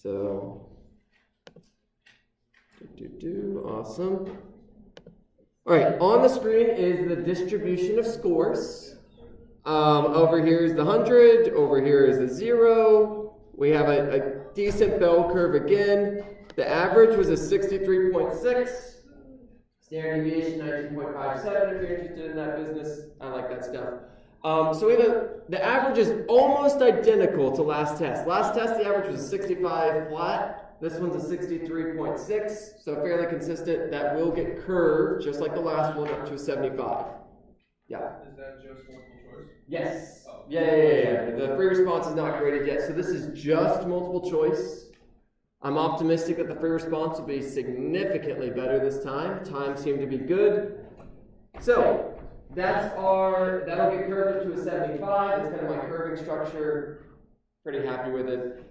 So, awesome. All right, on the screen is the distribution of scores. Over here is the 100, over here is the 0. We have a decent bell curve again. The average was a 63.6. Standard deviation 19.57 if you're interested in that business. I like that stuff. So we have the average is almost identical to last test. Last test, the average was a 65 flat. This one's a 63.6, so fairly consistent. That will get curved, just like the last one, up to a 75. Yeah. Is that just multiple choice? Yes. Oh. Yeah. The free response is not graded yet, so this is just multiple choice. I'm optimistic that the free response will be significantly better this time. Times seem to be good. So that'll get curved up to a 75. That's kind of my curving structure. Pretty happy with it.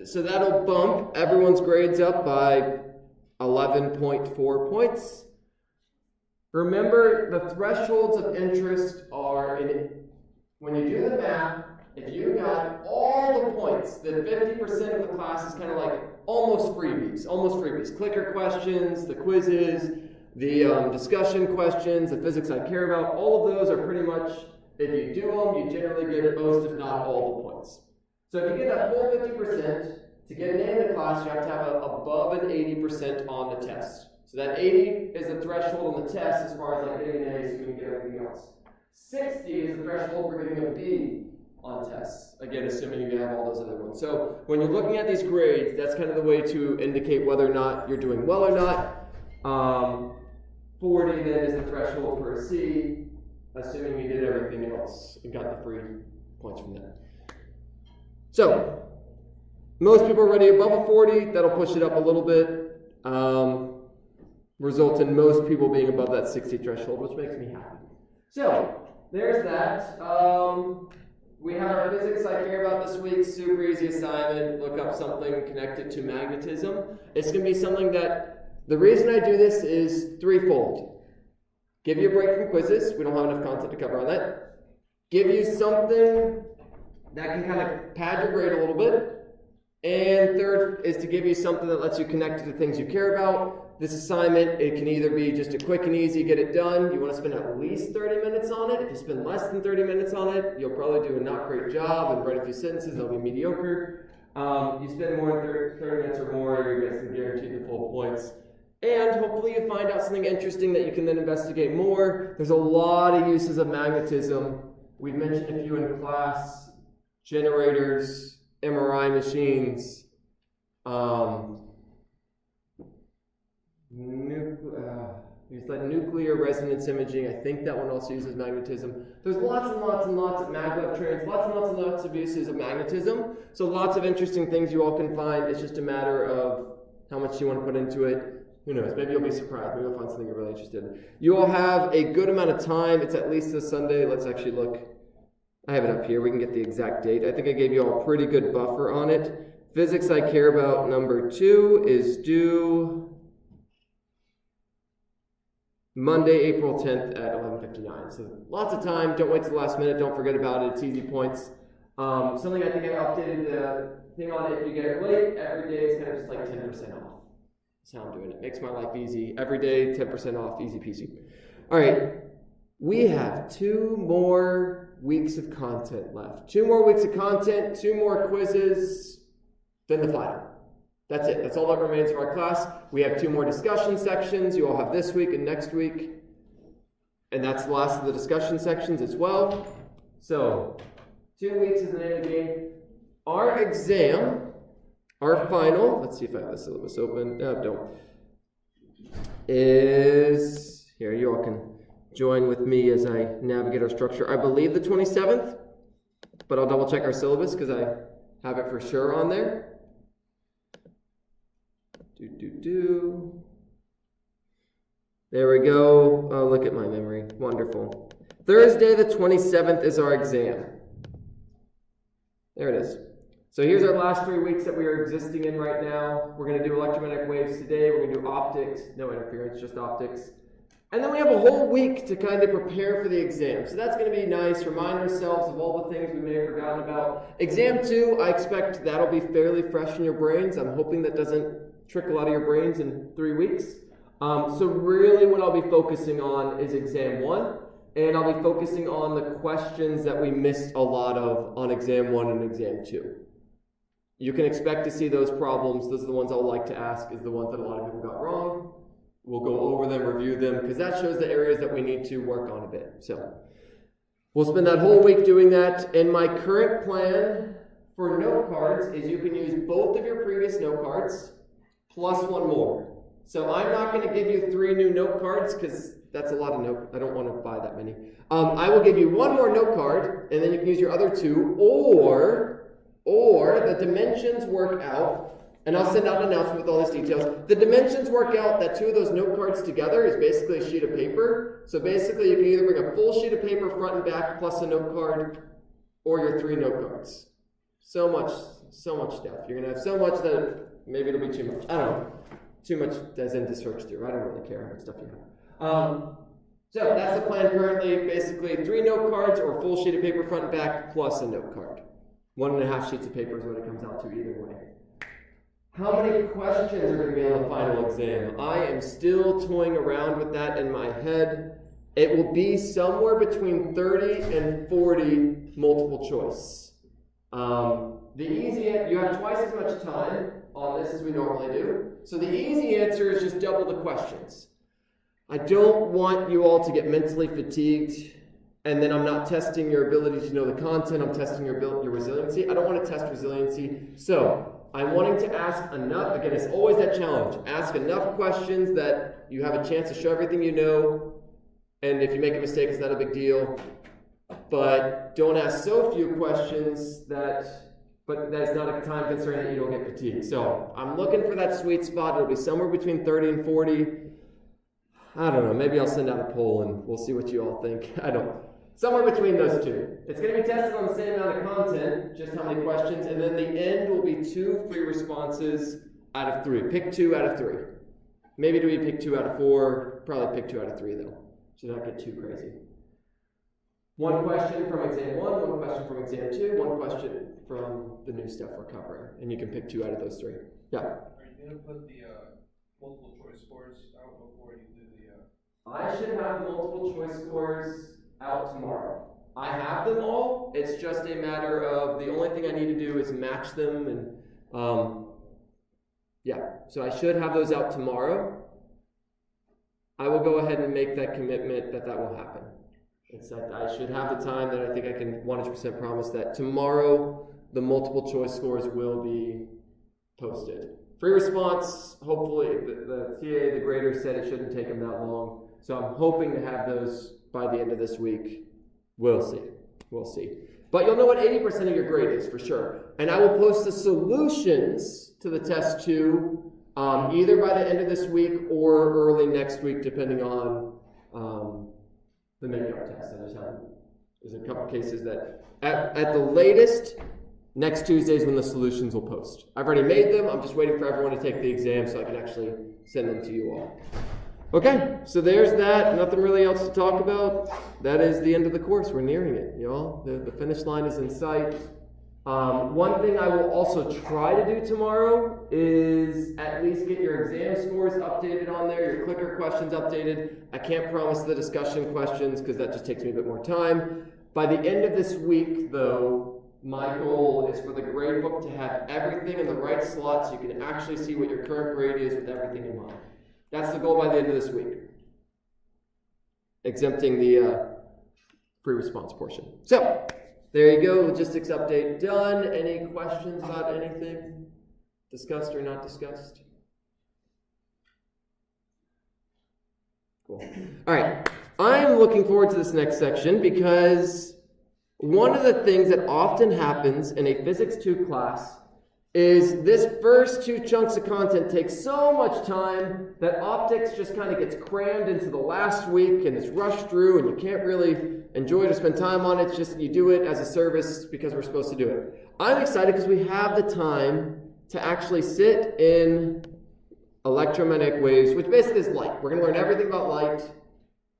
So that'll bump everyone's grades up by 11.4 points. Remember, the thresholds of interest are when you do the math, if you got all the points, then 50% of the class is kind of like almost freebies. Clicker questions, the quizzes, the discussion questions, the physics I care about, all of those are pretty much, if you do them, you generally get most, if not all, the points. So if you get that full 50%, to get an A in the class, you have to have above an 80% on the test. So that 80 is the threshold on the test as far as like getting an A, so you can get everything else. 60 is the threshold for getting a B on tests. Again, assuming you have all those other ones. So when you're looking at these grades, that's kind of the way to indicate whether or not you're doing well or not. 40 then is the threshold for a C, assuming you did everything else and got the free points from that. So most people are already above a 40. That'll push it up a little bit. Results in most people being above that 60 threshold, which makes me happy. So there's that. We have our physics I care about this week. Super easy assignment. Look up something connected to magnetism. It's going to be something that, the reason I do this is threefold. Give you a break from quizzes. We don't have enough content to cover on that. Give you something that can kind of pad your grade a little bit. And third is to give you something that lets you connect to the things you care about. This assignment, it can either be just a quick and easy, get it done. You want to spend at least 30 minutes on it. If you spend less than 30 minutes on it, you'll probably do a not great job and write a few sentences, they'll be mediocre. You spend more than 30 minutes or more, you're going to guarantee the full points. And hopefully you find out something interesting that you can then investigate more. There's a lot of uses of magnetism. We've mentioned a few in class: generators, MRI machines, It's like nuclear resonance imaging. I think that one also uses magnetism. There's lots and lots and lots of maglev trains, lots and lots of uses of magnetism. So lots of interesting things you all can find. It's just a matter of how much you want to put into it. Who knows? Maybe you'll be surprised. Maybe you'll find something you're really interested in. You all have a good amount of time. It's at least this Sunday. Let's actually look. I have it up here. We can get the exact date. I think I gave you all a pretty good buffer on it. Physics I care about number 2 is due Monday, April 10th at 11:59. So lots of time. Don't wait till the last minute. Don't forget about it. It's easy points. Something I think I updated the thing on it. If you get it late, every day is kind of just like 10% off. That's how I'm doing it. Makes my life easy. Every day, 10% off. Easy peasy. All right. We have 2 more weeks of content left. 2 more weeks of content, 2 more quizzes, then the final. That's it. That's all that remains of our class. We have 2 more discussion sections. You all have this week and next week. And that's the last of the discussion sections as well. So 2 weeks is the name of the game. Our exam, our final, let's see if I have the syllabus open. No, don't. Is, here, you all can join with me as I navigate our structure. I believe the 27th, but I'll double check our syllabus because I have it for sure on there. There we go. Oh, look at my memory. Wonderful. Thursday the 27th is our exam. There it is. So here's our last 3 weeks that we are existing in right now. We're going to do electromagnetic waves today. We're going to do optics. No interference, just optics. And then we have a whole week to kind of prepare for the exam. So that's going to be nice. Remind ourselves of all the things we may have forgotten about. Exam 2, I expect that'll be fairly fresh in your brains. I'm hoping that doesn't trickle out of your brains in 3 weeks. So really what I'll be focusing on is exam 1. And I'll be focusing on the questions that we missed a lot of on exam 1 and exam 2. You can expect to see those problems. Those are the ones I'll like to ask, is the ones that a lot of people got wrong. We'll go over them, review them, because that shows the areas that we need to work on a bit. So we'll spend that whole week doing that. And my current plan for note cards is you can use both of your previous note cards plus one more. So I'm not going to give you 3 new note cards because that's a lot of note. I don't want to buy that many. I will give you 1 more note card, and then you can use your other 2, or the dimensions work out. And I'll send out an announcement with all these details. The dimensions work out that 2 of those note cards together is basically a sheet of paper. So basically you can either bring a full sheet of paper front and back plus a note card, or your 3 note cards. So much stuff. You're going to have so much that maybe it'll be too much. I don't know. Too much as in to search through. I don't really care how much stuff you have. So that's the plan currently. Basically 3 note cards or a full sheet of paper front and back plus a note card. 1.5 sheets of paper is what it comes out to either way. How many questions are going to be on the final exam? I am still toying around with that in my head. It will be somewhere between 30 and 40 multiple choice. You have twice as much time on this as we normally do. So the easy answer is just double the questions. I don't want you all to get mentally fatigued, and then I'm not testing your ability to know the content. I'm testing your resiliency. I don't want to test resiliency. So I'm wanting to ask enough, again, it's always that challenge. Ask enough questions that you have a chance to show everything you know, and if you make a mistake, it's not a big deal. But don't ask so few questions that's not a time concern that you don't get fatigued. So I'm looking for that sweet spot. It'll be somewhere between 30 and 40. I don't know, maybe I'll send out a poll and we'll see what you all think. I don't know. Somewhere between those 2. It's going to be tested on the same amount of content, just how many questions, and then the end will be 2 free responses out of 3. Pick 2 out of 3. Maybe do we pick 2 out of 4? Probably pick 2 out of 3 though. Should not get too crazy. 1 question from exam 1, 1 question from exam 2, 1 question from the new stuff we're covering, and you can pick 2 out of those 3. Yeah. Are you going to put the multiple choice scores out before you do the? I should have the multiple choice scores out tomorrow. I have them all. It's just a matter of the only thing I need to do is match them, and so I should have those out tomorrow. I will go ahead and make that commitment that will happen. It's that I should have the time that I think I can 100% promise that tomorrow the multiple choice scores will be posted. Free response, hopefully, the TA, the grader said it shouldn't take them that long. So I'm hoping to have those by the end of this week. We'll see. But you'll know what 80% of your grade is for sure. And I will post the solutions to the test 2 either by the end of this week or early next week, depending on the makeup test. There's a couple cases that at the latest, next Tuesday is when the solutions will post. I've already made them. I'm just waiting for everyone to take the exam so I can actually send them to you all. Okay, so there's that. Nothing really else to talk about. That is the end of the course. We're nearing it, y'all. The finish line is in sight. One thing I will also try to do tomorrow is at least get your exam scores updated on there, your clicker questions updated. I can't promise the discussion questions because that just takes me a bit more time. By the end of this week, though, my goal is for the gradebook to have everything in the right slot so you can actually see what your current grade is with everything in mind. That's the goal by the end of this week. Exempting the pre-response portion. So, there you go, logistics update done. Any questions about anything discussed or not discussed? Cool. All right, I'm looking forward to this next section because one of the things that often happens in a Physics 2 class is this first 2 chunks of content takes so much time that optics just kind of gets crammed into the last week and it's rushed through and you can't really enjoy it or spend time on it. It's just you do it as a service because we're supposed to do it. I'm excited because we have the time to actually sit in electromagnetic waves, which basically is light. We're going to learn everything about light.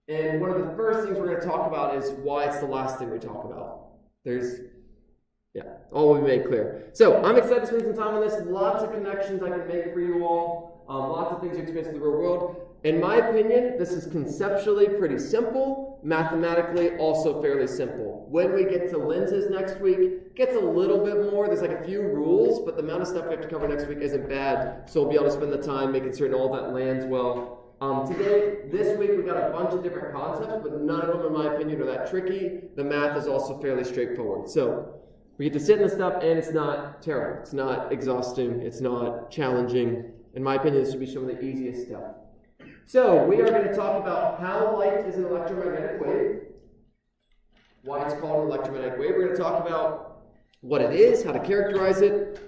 And one of the first things we're going to talk about is why it's the last thing we talk about. All will be made clear. So I'm excited to spend some time on this. Lots of connections I can make for you all. Lots of things you experience in the real world. In my opinion, this is conceptually pretty simple. Mathematically, also fairly simple. When we get to lenses next week, it gets a little bit more. There's like a few rules, but the amount of stuff we have to cover next week isn't bad. So we'll be able to spend the time making certain all that lands well. This week, we got a bunch of different concepts, but none of them, in my opinion, are that tricky. The math is also fairly straightforward. So we get to sit in this stuff, and it's not terrible. It's not exhausting. It's not challenging. In my opinion, this should be some of the easiest stuff. So we are going to talk about how light is an electromagnetic wave, why it's called an electromagnetic wave. We're going to talk about what it is, how to characterize it,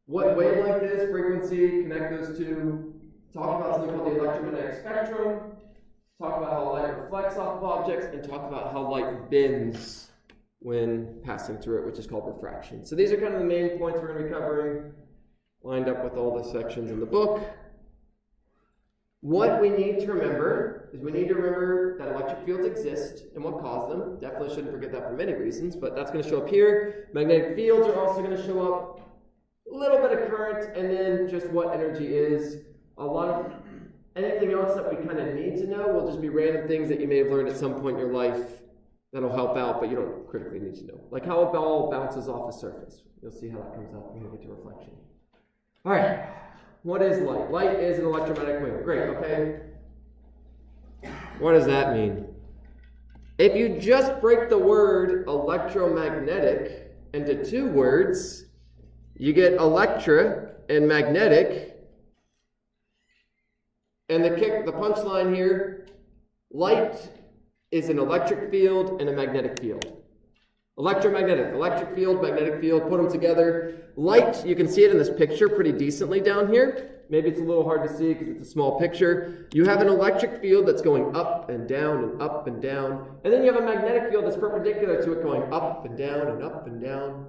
what wavelength is, frequency, connect those two. Talk about something called the electromagnetic spectrum, talk about how light reflects off of objects, and talk about how light bends when passing through it, which is called refraction. So these are kind of the main points we're going to be covering, lined up with all the sections in the book. What we need to remember is we need to remember that electric fields exist and what caused them. Definitely shouldn't forget that for many reasons, but that's going to show up here. Magnetic fields are also going to show up. A little bit of current, and then just what energy is. A lot of anything else that we kind of need to know will just be random things that you may have learned at some point in your life that'll help out, but you don't critically need to know. Like how a ball bounces off a surface. You'll see how that comes up when we get to reflection. All right. What is light? Light is an electromagnetic wave. Great, okay. What does that mean? If you just break the word electromagnetic into two words, you get electra and magnetic. And the punchline here, light is an electric field and a magnetic field. Electromagnetic, electric field, magnetic field, put them together. Light, you can see it in this picture pretty decently down here. Maybe it's a little hard to see because it's a small picture. You have an electric field that's going up and down and up and down. And then you have a magnetic field that's perpendicular to it going up and down and up and down.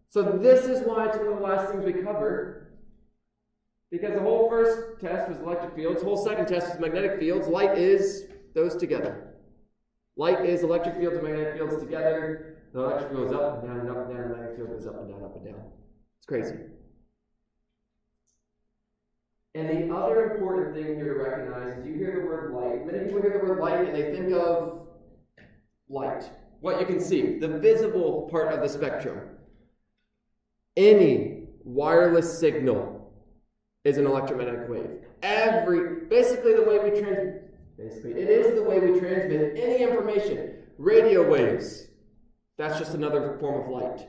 So this is why it's one of the last things we covered. Because the whole first test was electric fields, the whole second test was magnetic fields. Light is those together. Light is electric fields and magnetic fields together. The electric field goes up and down and up and down. The magnetic field goes up and down, up and down. It's crazy. And the other important thing here to recognize is you hear the word light. Many people hear the word light and they think of light. What you can see, the visible part of the spectrum. Any wireless signal is an electromagnetic wave. Basically the way we transmit, it is the way we transmit any information. Radio waves, that's just another form of light.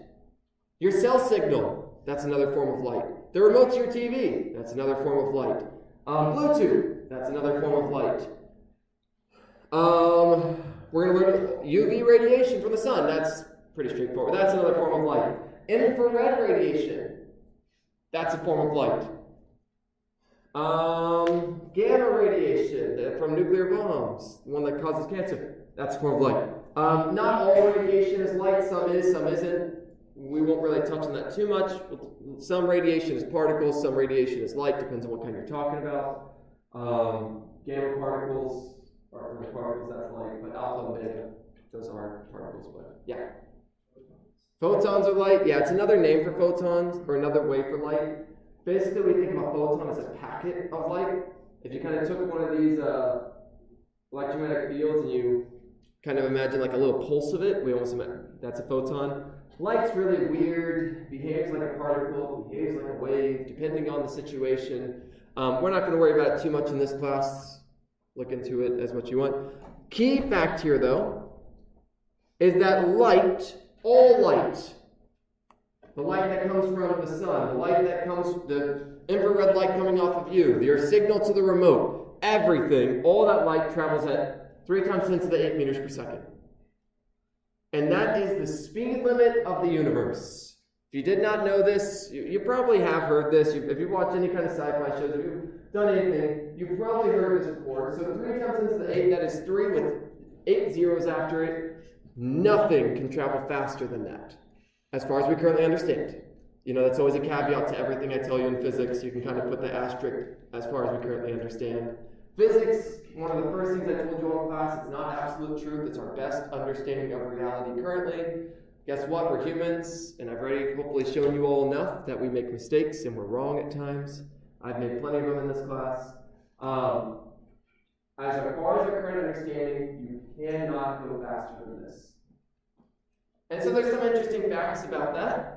Your cell signal, that's another form of light. The remote to your TV, that's another form of light. Bluetooth, that's another form of light. We're going to learn UV radiation from the sun, that's pretty straightforward. That's another form of light. Infrared radiation, that's a form of light. Gamma radiation from nuclear bombs, the one that causes cancer, that's a form of light. Not all radiation is light, some is, some isn't. We won't really touch on that too much. Some radiation is particles, some radiation is light, depends on what kind you're talking about. Gamma particles are particles, that's light, but alpha and beta, those aren't particles, but yeah. Photons are light, yeah, it's another name for photons, or another way for light. Basically, we think of a photon as a packet of light. If you kind of took one of these electromagnetic fields and you kind of imagine like a little pulse of it, we almost imagine that's a photon. Light's really weird, behaves like a particle, behaves like a wave, depending on the situation. We're not going to worry about it too much in this class. Look into it as much you want. Key fact here, though, is that light, all light, the light that comes from the sun, the infrared light coming off of you, your signal to the remote, everything, all that light travels at 3 times 10 to the 8 meters per second. And that is the speed limit of the universe. If you did not know this, you probably have heard this. If you've watched any kind of sci-fi shows, if you've done anything, you've probably heard this before. So 3 times 10 to the 8, that is 3 with 8 zeros after it. Nothing can travel faster than that, as far as we currently understand. You know, that's always a caveat to everything I tell you in physics. You can kind of put the asterisk as far as we currently understand. Physics, one of the first things I told you all in class, it's not absolute truth. It's our best understanding of reality currently. Guess what? We're humans, and I've already hopefully shown you all enough that we make mistakes and we're wrong at times. I've made plenty of them in this class. As far as our current understanding, you cannot go faster than this. And so there's some interesting facts about that.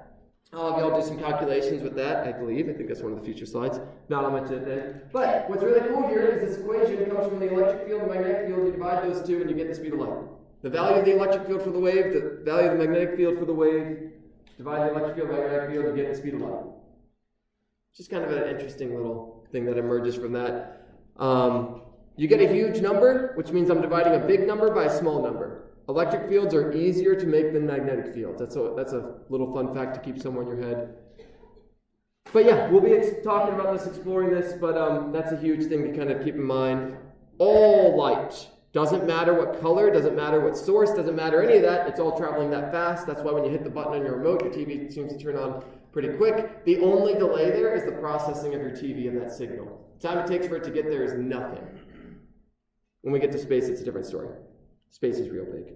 I'll have y'all do some calculations with that, I believe. I think that's one of the future slides. Not on much of it then. But what's really cool here is this equation comes from the electric field and magnetic field. You divide those two and you get the speed of light. The value of the electric field for the wave, the value of the magnetic field for the wave, divide the electric field by magnetic field, you get the speed of light. Just kind of an interesting little thing that emerges from that. You get a huge number, which means I'm dividing a big number by a small number. Electric fields are easier to make than magnetic fields. That's a little fun fact to keep somewhere in your head. But yeah, we'll be talking about this, exploring this, but that's a huge thing to kind of keep in mind. All light, doesn't matter what color, doesn't matter what source, doesn't matter any of that, it's all traveling that fast. That's why when you hit the button on your remote, your TV seems to turn on pretty quick. The only delay there is the processing of your TV and that signal. The time it takes for it to get there is nothing. When we get to space, it's a different story. Space is real big.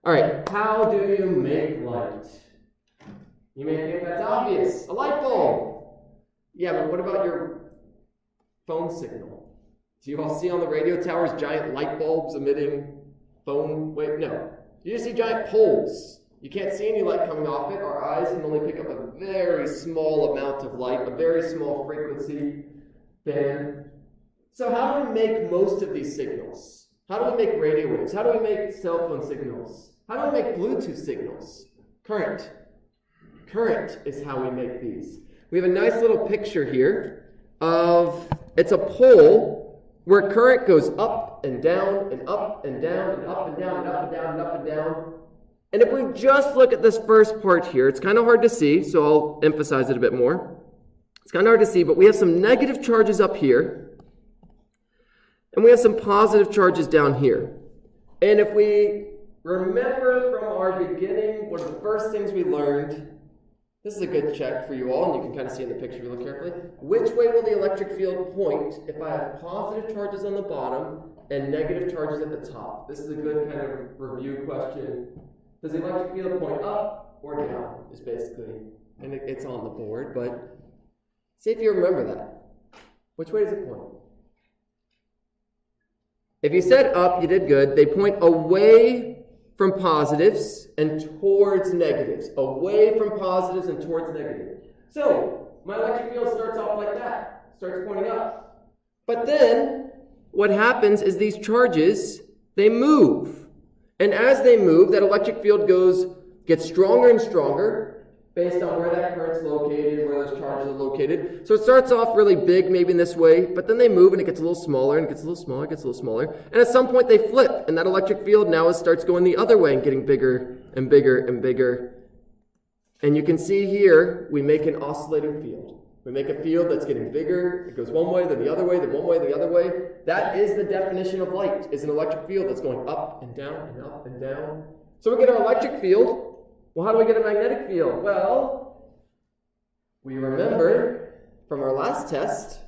All right, how do you make light? You may think that's obvious. A light bulb. Yeah, but what about your phone signal? Do you all see on the radio towers giant light bulbs emitting phone? Wait, no. You just see giant poles. You can't see any light coming off it. Our eyes can only pick up a very small amount of light, a very small frequency band. So how do we make most of these signals? How do we make radio waves? How do we make cell phone signals? How do we make Bluetooth signals? Current. Current is how we make these. We have a nice little picture here of, it's a pole where current goes up and down and up and down and up and down and up and down and up and down. And if we just look at this first part here, it's kind of hard to see, so I'll emphasize it a bit more. It's kind of hard to see, but we have some negative charges up here. And we have some positive charges down here. And if we remember from our beginning, one of the first things we learned, this is a good check for you all, and you can kind of see in the picture if you look carefully. Which way will the electric field point if I have positive charges on the bottom and negative charges at the top? This is a good kind of review question. Does the electric field point up or down? Is basically, and it's on the board, but see if you remember that. Which way does it point? If you said up, you did good. They point away from positives and towards negatives. Away from positives and towards negatives. So, my electric field starts off like that. Starts pointing up. But then, what happens is these charges, they move. And as they move, that electric field gets stronger and stronger based on where that current's located, where those charges are located. So it starts off really big, maybe in this way, but then they move and it gets a little smaller and it gets a little smaller, it gets a little smaller. And at some point they flip, and that electric field now starts going the other way and getting bigger and bigger and bigger. And you can see here, we make an oscillating field. We make a field that's getting bigger, it goes one way, then the other way, then one way, the other way. That is the definition of light, is an electric field that's going up and down and up and down. So we get our electric field. Well, how do we get a magnetic field? Well, we remember from our last test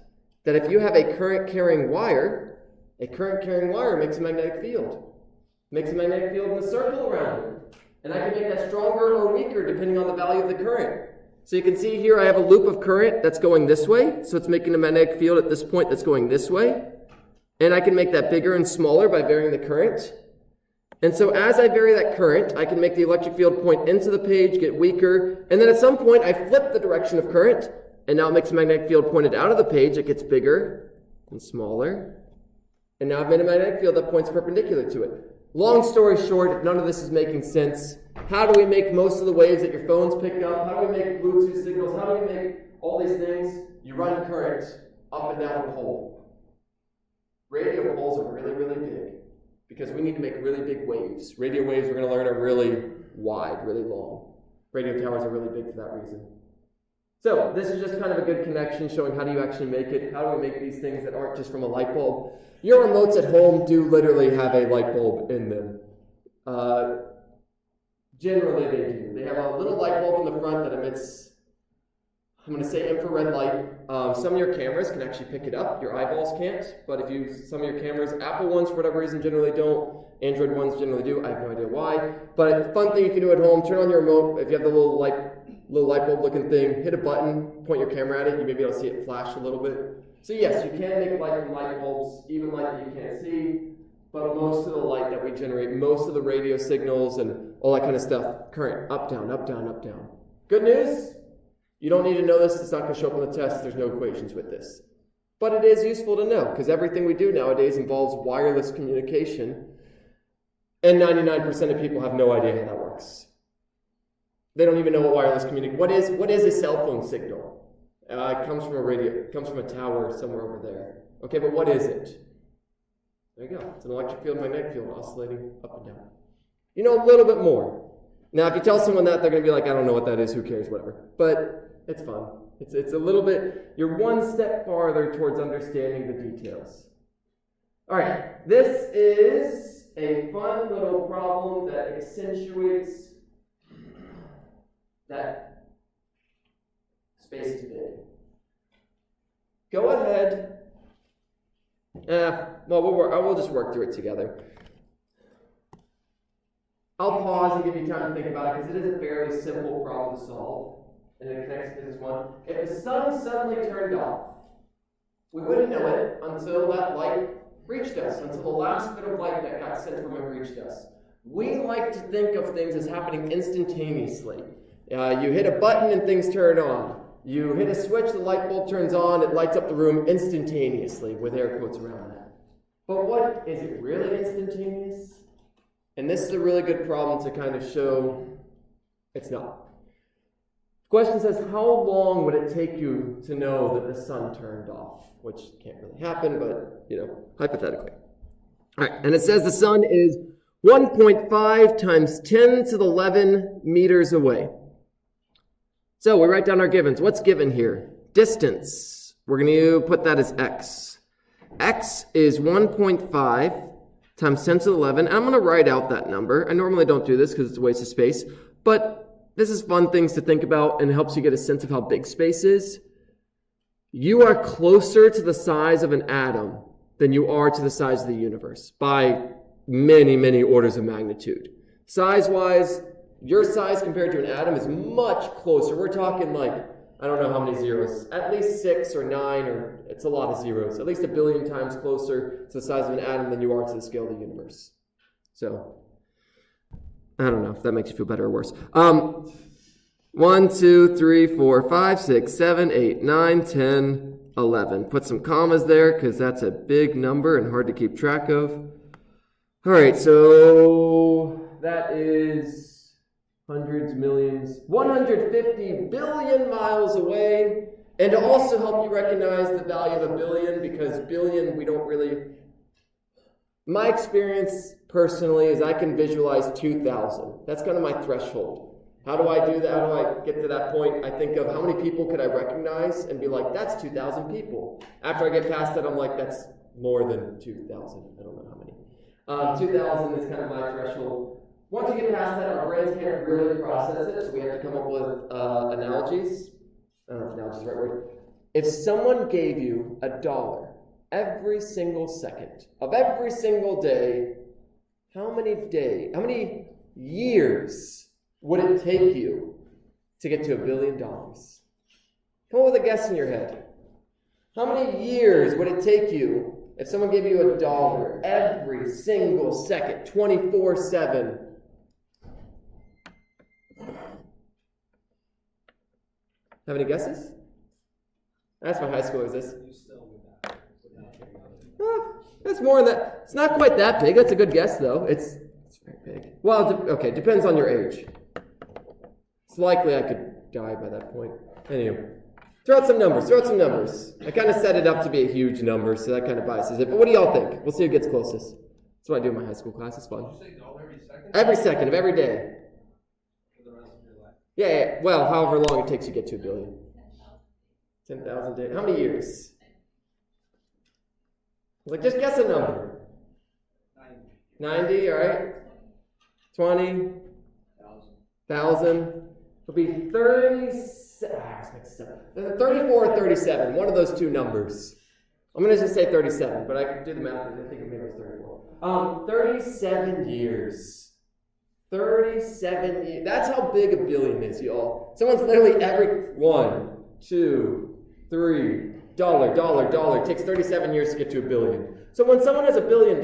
that if you have a current-carrying wire makes a magnetic field. Makes a magnetic field in a circle around it. And I can make that stronger or weaker depending on the value of the current. So you can see here I have a loop of current that's going this way. So it's making a magnetic field at this point that's going this way. And I can make that bigger and smaller by varying the current. And so as I vary that current, I can make the electric field point into the page, get weaker, and then at some point I flip the direction of current, and now it makes a magnetic field pointed out of the page. It gets bigger and smaller. And now I've made a magnetic field that points perpendicular to it. Long story short, if none of this is making sense, how do we make most of the waves that your phones pick up? How do we make Bluetooth signals? How do we make all these things? You run current up and down a pole. Radio poles are really, really big, because we need to make really big waves. Radio waves, we're going to learn, are really wide, really long. Radio towers are really big for that reason. So this is just kind of a good connection showing how do you actually make it. How do we make these things that aren't just from a light bulb? Your remotes at home do literally have a light bulb in them. Generally they do. They have a little light bulb in the front that emits I'm going to say infrared light. Some of your cameras can actually pick it up. Your eyeballs can't. But some of your cameras, Apple ones for whatever reason generally don't. Android ones generally do. I have no idea why. But fun thing you can do at home, turn on your remote. If you have the little light bulb looking thing, hit a button, point your camera at it. You may be able to see it flash a little bit. So yes, you can make light from light bulbs, even light that you can't see. But most of the light that we generate, most of the radio signals and all that kind of stuff, current, up, down, up, down, up, down. Good news? You don't need to know this. It's not going to show up on the test. There's no equations with this. But it is useful to know because everything we do nowadays involves wireless communication. And 99% of people have no idea how that works. They don't even know what wireless communication. What is a cell phone signal? It comes from a radio. It comes from a tower somewhere over there. Okay, but what is it? There you go. It's an electric field, magnetic field oscillating up and down. You know a little bit more. Now, if you tell someone that, they're going to be like, I don't know what that is. Who cares? Whatever. But it's fun. It's a little bit. You're one step farther towards understanding the details. All right. This is a fun little problem that accentuates that space is big. Go ahead. We'll just work through it together. I'll pause and give you time to think about it because it is a fairly simple problem to solve. And it connects to this one. If the sun suddenly turned off, we wouldn't know it until that light reached us, until the last bit of light that got sent from it reached us. We like to think of things as happening instantaneously. You hit a button and things turn on. You hit a switch, the light bulb turns on, it lights up the room instantaneously, with air quotes around that. But what, is it really instantaneous? And this is a really good problem to kind of show it's not. The question says, how long would it take you to know that the sun turned off? Which can't really happen, but, hypothetically. All right, and it says the sun is 1.5 times 10 to the 11 meters away. So we write down our givens. What's given here? Distance. We're going to put that as x. X is 1.5 times 10 to the 11. And I'm going to write out that number. I normally don't do this because it's a waste of space. But this is fun things to think about and helps you get a sense of how big space is. You are closer to the size of an atom than you are to the size of the universe by many, many orders of magnitude. Size-wise, your size compared to an atom is much closer. We're talking like, I don't know how many zeros, at least 6 or 9, or it's a lot of zeros, at least 1 billion times closer to the size of an atom than you are to the scale of the universe. So, I don't know if that makes you feel better or worse. 1, 2, 3, 4, 5, 6, 7, 8, 9, 10, 11. Put some commas there because that's a big number and hard to keep track of. All right, so that is hundreds, millions, 150 billion miles away. And to also help you recognize the value of a billion, because billion, we don't really... My experience personally is I can visualize 2,000. That's kind of my threshold. How do I do that? How do I get to that point? I think of how many people could I recognize and be like, that's 2,000 people. After I get past that, I'm like, that's more than 2,000. I don't know how many. 2,000 is kind of my threshold. Once you get past that, our brains can't really process it, so we have to come up with analogies. I don't know if analogy is the right word. If someone gave you $1 every single second of every single day, how many years would it take you to get to $1 billion? Come up with a guess in your head. How many years would it take you if someone gave you $1 every single second, 24/7? Have any guesses? That's my high school is. That's more than that. It's not quite that big. That's a good guess, though. It's very big. Well, okay, depends on your age. It's likely I could die by that point. Anyway, throw out some numbers. I kind of set it up to be a huge number, so that kind of biases it. But what do y'all think? We'll see who gets closest. That's what I do in my high school class. It's fun. Did you say $1 every second? Every second of every day. For the rest of your life? Yeah. Well, however long it takes you to get to $1 billion. 10,000 days. How many years? Like, just guess a number. 90, all right. 20. 1,000. It'll be 36 34 or 37, one of those two numbers. I'm going to just say 37, but I can do the math. I think maybe it was 34. 37 years. 37 years. That's how big a billion is, y'all. Someone's literally every $1, $2, $3, dollar. It takes 37 years to get to a billion. So when someone has $1 billion,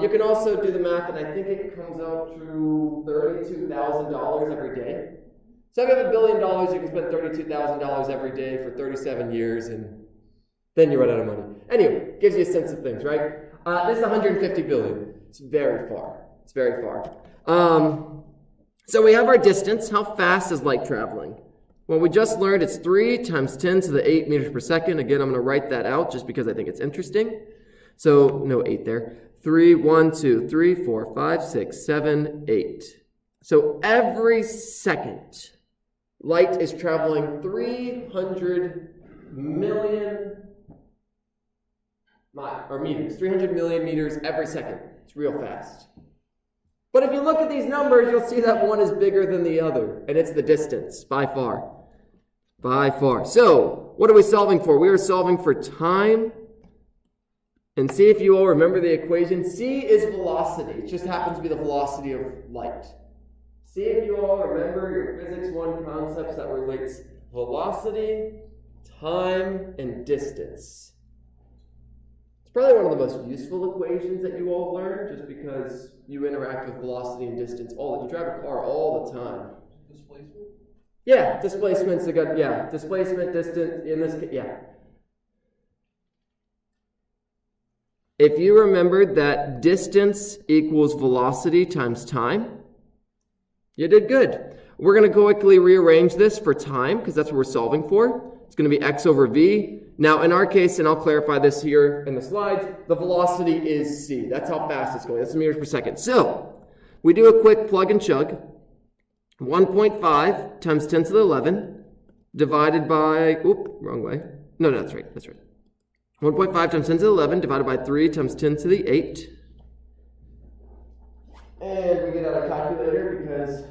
you can also do the math, and I think it comes out to $32,000 every day. So if you have $1 billion, you can spend $32,000 every day for 37 years, and then you run out of money. Anyway, gives you a sense of things, right? This is 150 billion. It's very far. It's very far. So we have our distance. How fast is light traveling? Well, we just learned it's 3 times 10 to the 8 meters per second. Again, I'm going to write that out just because I think it's interesting. So, no 8 there. 3, 1, 2, 3, 4, 5, 6, 7, 8. So every second, light is traveling 300 million meters. 300 million meters every second. It's real fast. But if you look at these numbers, you'll see that one is bigger than the other, and it's the distance, by far. By far. So, what are we solving for? We are solving for time. And see if you all remember the equation. C is velocity. It just happens to be the velocity of light. See if you all remember your Physics 1 concepts that relates velocity, time, and distance. It's probably one of the most useful equations that you all learn, just because you interact with velocity and distance you drive a car all the time. Displacement? Yeah, displacement's a good, displacement, distance, in this case, yeah. If you remembered that distance equals velocity times time, you did good. We're going to quickly rearrange this for time, because that's what we're solving for. It's going to be x over v. Now, in our case, and I'll clarify this here in the slides, the velocity is c. That's how fast it's going. That's meters per second. So, we do a quick plug and chug. 1.5 times 10 to the 11 divided by, wrong way. No, that's right. 1.5 times 10 to the 11 divided by 3 times 10 to the 8. And we get out a calculator because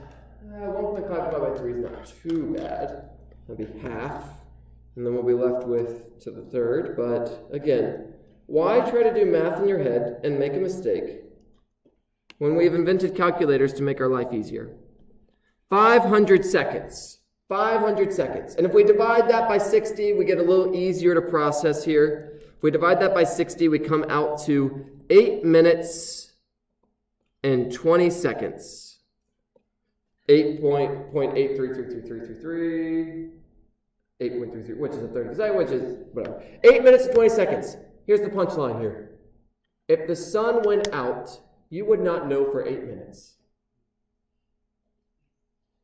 1.5 divided by 3 is not too bad. That'll be half. And then we'll be left with to the third. But again, why try to do math in your head and make a mistake when we've invented calculators to make our life easier? 500 seconds. 500 seconds. And if we divide that by 60, we get a little easier to process here. If we divide that by 60, we come out to 8 minutes and 20 seconds. 8.8333333. 8.33, which is a third, which is whatever. 8 minutes and 20 seconds. Here's the punchline here. If the sun went out, you would not know for 8 minutes.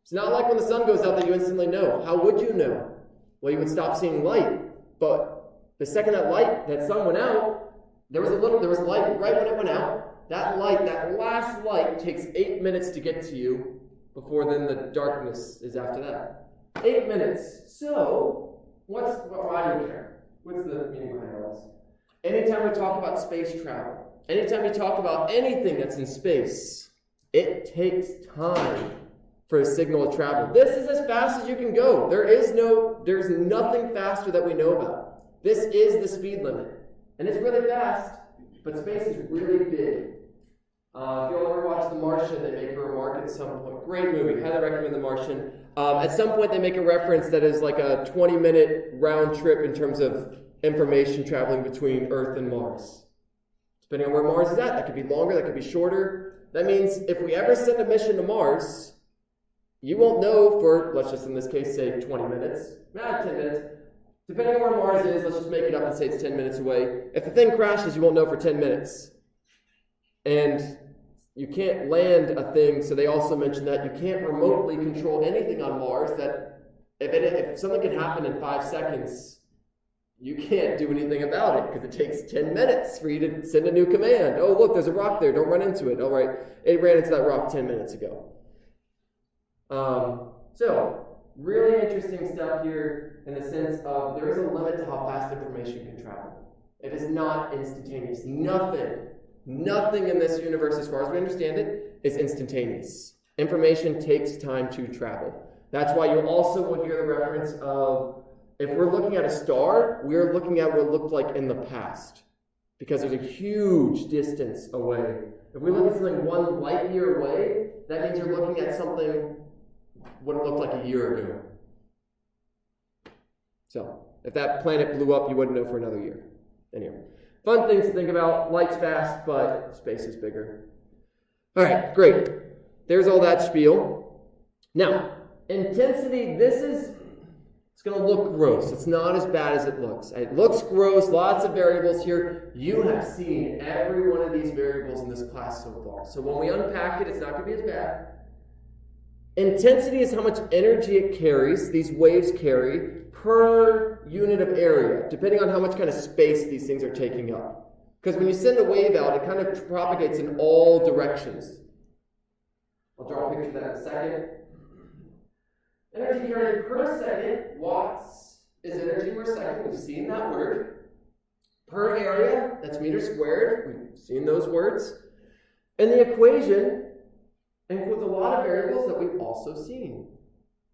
It's not like when the sun goes out that you instantly know. How would you know? Well, you would stop seeing light. But the second that sun went out, there was light right when it went out. That last light takes 8 minutes to get to you before then the darkness is after that. 8 minutes. So, why do you care? What's the meaning behind all this? Anytime we talk about space travel, anytime you talk about anything that's in space, it takes time for a signal to travel. This is as fast as you can go. There's nothing faster that we know about. This is the speed limit. And it's really fast, but space is really big. If you'll ever watch The Martian, they make a remark at some point. Great movie. Highly recommend The Martian. At some point, they make a reference that is like a 20-minute round trip in terms of information traveling between Earth and Mars. Depending on where Mars is at, that could be longer, that could be shorter. That means if we ever send a mission to Mars, you won't know for, let's just in this case say 20 minutes, 10 minutes. Depending on where Mars is, let's just make it up and say it's 10 minutes away. If the thing crashes, you won't know for 10 minutes. And you can't land a thing, so they also mentioned that you can't remotely control anything on Mars, that if something can happen in 5 seconds, you can't do anything about it because it takes 10 minutes for you to send a new command. Oh, look, there's a rock there. Don't run into it. All right, it ran into that rock 10 minutes ago. So, really interesting stuff here in the sense of there is a limit to how fast information can travel. It is not instantaneous. Nothing in this universe, as far as we understand it, is instantaneous. Information takes time to travel. That's why you also will hear the reference of, if we're looking at a star, we're looking at what it looked like in the past, because there's a huge distance away. If we look at something 1 light year away, that means you're looking at something what it looked like a year ago. So, if that planet blew up, you wouldn't know for another year. Anyway, fun things to think about. Light's fast, but space is bigger. All right, great. There's all that spiel. Now, intensity, it's going to look gross. It's not as bad as it looks. It looks gross, lots of variables here. You have seen every one of these variables in this class so far. So when we unpack it, it's not going to be as bad. Intensity is how much energy it carries, these waves carry, per unit of area, depending on how much kind of space these things are taking up. Because when you send a wave out, it kind of propagates in all directions. I'll draw a picture of that in a second. Energy carried per second, watts is energy per second. We've seen that word. Per area, that's meters squared. We've seen those words. And the equation includes a lot of variables that we've also seen.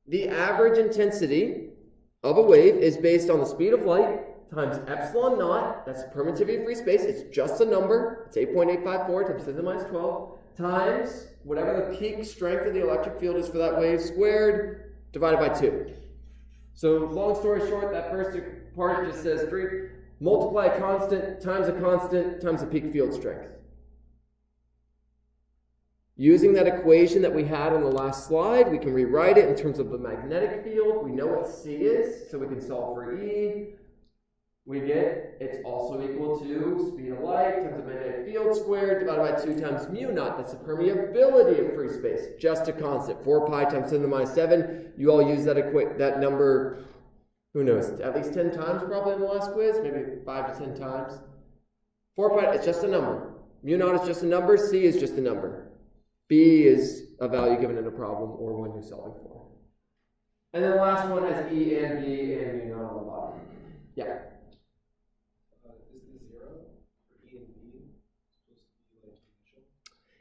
The average intensity of a wave is based on the speed of light times epsilon naught, that's permittivity of free space, it's just a number, it's 8.854 times 10 to the minus 12, times whatever the peak strength of the electric field is for that wave squared, divided by 2. So long story short, that first part just says 3, multiply a constant times the peak field strength. Using that equation that we had on the last slide, we can rewrite it in terms of the magnetic field. We know what C is, so we can solve for E. We get it's also equal to speed of light times the magnetic field squared divided by 2 times mu naught. That's the permeability of free space, just a constant. 4 pi times 10 to the minus 7. You all use that number, who knows, at least 10 times probably in the last quiz, maybe 5 to 10 times. 4 pi, it's just a number. Mu naught is just a number, C is just a number. B is a value given in a problem or one you're solving for. And then the last one has E and B and mu naught on the bottom. Yeah. Is the 0 for E and B supposed to be like initial?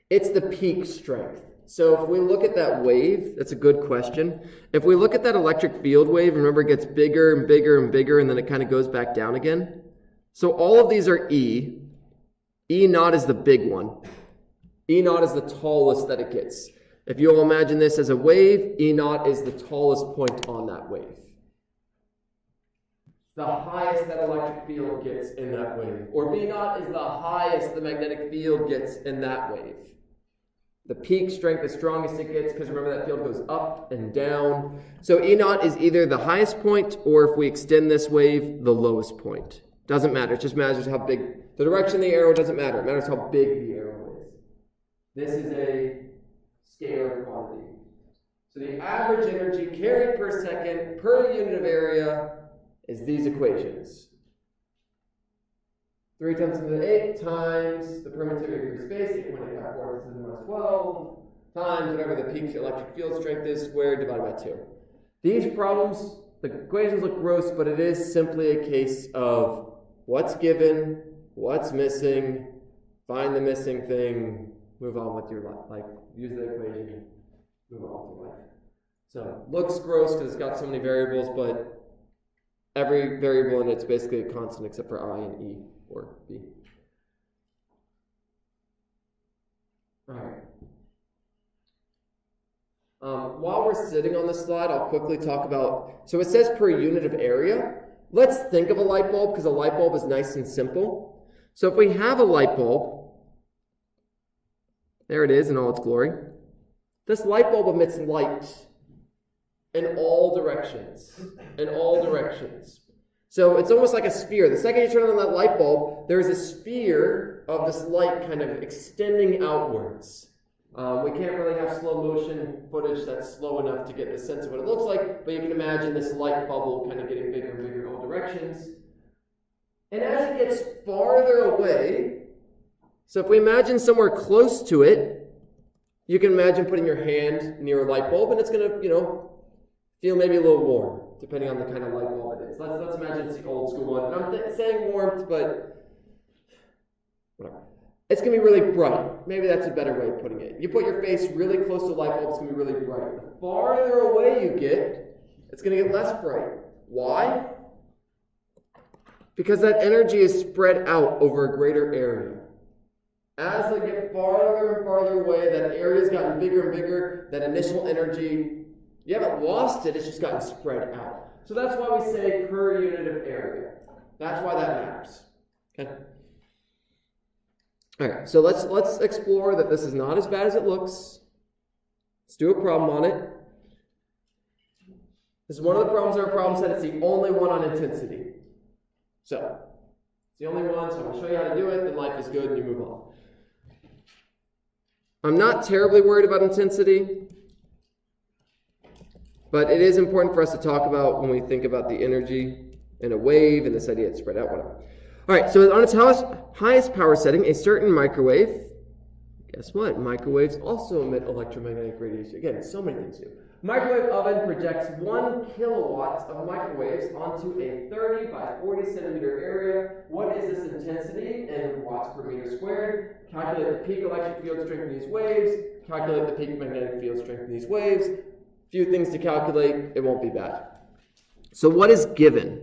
It's the peak strength. So if we look at that wave, that's a good question. If we look at that electric field wave, remember it gets bigger and bigger and bigger, and then it kind of goes back down again. So all of these are E. E naught is the big one. E naught is the tallest that it gets. If you'll imagine this as a wave, E naught is the tallest point on that wave. The highest that electric field gets in that wave. Or B naught is the highest the magnetic field gets in that wave. The peak strength, the strongest it gets, because remember that field goes up and down. So E naught is either the highest point, or if we extend this wave, the lowest point. Doesn't matter, it just matters how big. The direction of the arrow doesn't matter, it matters how big the arrow is. This is a scalar quantity. So the average energy carried per second per unit of area is these equations. 3 times 10 to the 8 times the permittivity of free space, 8.854 to the minus 12, times whatever the peak electric field strength is, squared divided by 2. These problems, the equations look gross, but it is simply a case of what's given, what's missing, find the missing thing, move on with your life. Like, use the equation, move on with your life. So, looks gross because it's got so many variables, but every variable in it's basically a constant except for I and E or B. All right. While we're sitting on this slide, I'll quickly talk about, so it says per unit of area. Let's think of a light bulb because a light bulb is nice and simple. So if we have a light bulb, there it is in all its glory. This light bulb emits light in all directions. In all directions. So it's almost like a sphere. The second you turn on that light bulb, there's a sphere of this light kind of extending outwards. We can't really have slow motion footage that's slow enough to get the sense of what it looks like, but you can imagine this light bubble kind of getting bigger and bigger in all directions. And as it gets farther away, so if we imagine somewhere close to it, you can imagine putting your hand near a light bulb and it's going to, feel maybe a little warm, depending on the kind of light bulb it is. Let's imagine it's the old school one. And I'm saying warmth, but whatever. it's going to be really bright. Maybe that's a better way of putting it. You put your face really close to a light bulb, it's going to be really bright. The farther away you get, it's going to get less bright. Why? Because that energy is spread out over a greater area. As they get farther and farther away, that area's gotten bigger and bigger. That initial energy, you haven't lost it, it's just gotten spread out. So that's why we say per unit of area. That's why that matters. Okay? All right, so let's explore that this is not as bad as it looks. Let's do a problem on it. This is one of the problems in our problem set. It's the only one on intensity. So, it's the only one, so I'm going to show you how to do it, then life is good and you move on. I'm not terribly worried about intensity, but it is important for us to talk about when we think about the energy in a wave and this idea it's spread out, whatever. All right, so on its highest power setting, a certain microwave, guess what? Microwaves also emit electromagnetic radiation. Again, so many things do. Microwave oven projects 1 kilowatt of microwaves onto a 30 by 40 centimeter area. What is this intensity in watts per meter squared? Calculate the peak electric field strength in these waves. Calculate the peak magnetic field strength in these waves. Few things to calculate. It won't be bad. So what is given?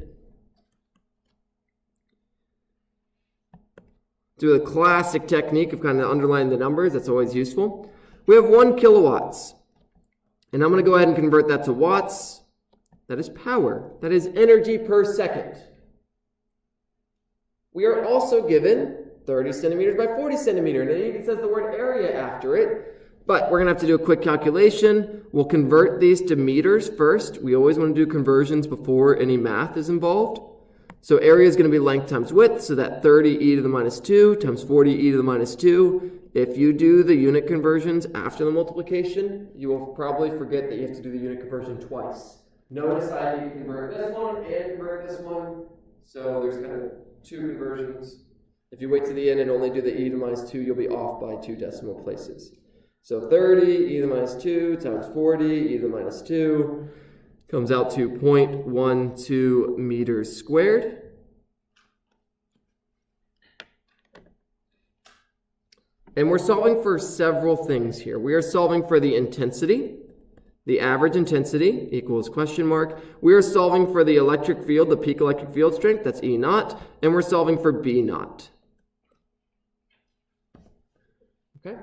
Do the classic technique of kind of underlining the numbers. That's always useful. We have 1 kilowatts. And I'm going to go ahead and convert that to watts. That is power. That is energy per second. We are also given 30 centimeters by 40 centimeters. And it even says the word area after it. But we're going to have to do a quick calculation. We'll convert these to meters first. We always want to do conversions before any math is involved. So area is going to be length times width. So that 30 e to the minus 2 times 40 e to the minus 2. If you do the unit conversions after the multiplication, you will probably forget that you have to do the unit conversion twice. Notice I need to convert this one and convert this one. So there's kind of 2 conversions. If you wait to the end and only do the e to the minus 2, you'll be off by 2 decimal places. So 30 e to the minus 2 times 40 e to the minus 2 comes out to 0.12 meters squared. And we're solving for several things here. We are solving for the intensity. The average intensity equals question mark. We are solving for the electric field, the peak electric field strength, that's E naught. And we're solving for B naught. Okay?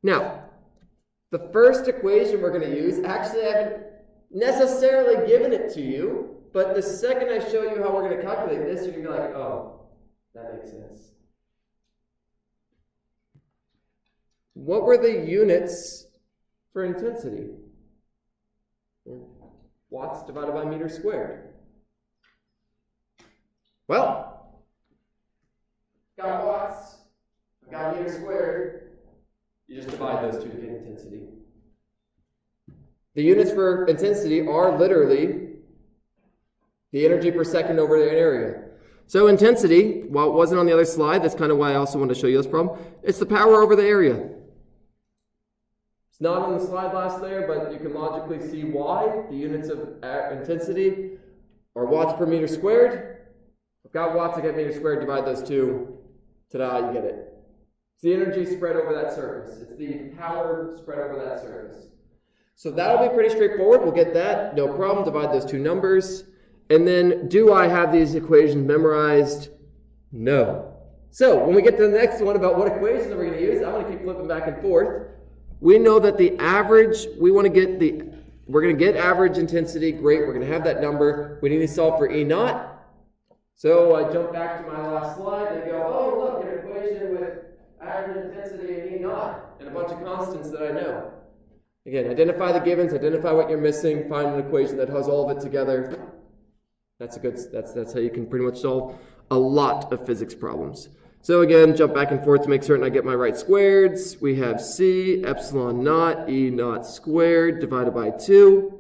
Now, the first equation we're going to use, actually I haven't necessarily given it to you, but the second I show you how we're going to calculate this, you're going to be like, oh, that makes sense. What were the units for intensity? Watts divided by meters squared. Well, got watts, got meters squared. You just divide those two to get intensity. The units for intensity are literally the energy per second over the area. So intensity, while it wasn't on the other slide, that's kind of why I also wanted to show you this problem, it's the power over the area. It's not on the slide last there, but you can logically see why. The units of intensity are watts per meter squared. I've got watts, I get meters squared, divide those two. Ta-da, you get it. It's the energy spread over that surface. It's the power spread over that surface. So that'll be pretty straightforward. We'll get that, no problem. Divide those two numbers. And then, do I have these equations memorized? No. So, when we get to the next one about what equations are we going to use, I'm going to keep flipping back and forth. We know that the average, we're going to get average intensity. Great, we're going to have that number. We need to solve for E naught. So, I jump back to my last slide and I go, oh, look, an equation with average intensity and E naught, and a bunch of constants that I know. Again, identify the givens, identify what you're missing, find an equation that has all of it together. That's how you can pretty much solve a lot of physics problems. So again, jump back and forth to make certain I get my right squareds. We have C epsilon naught E naught squared divided by 2.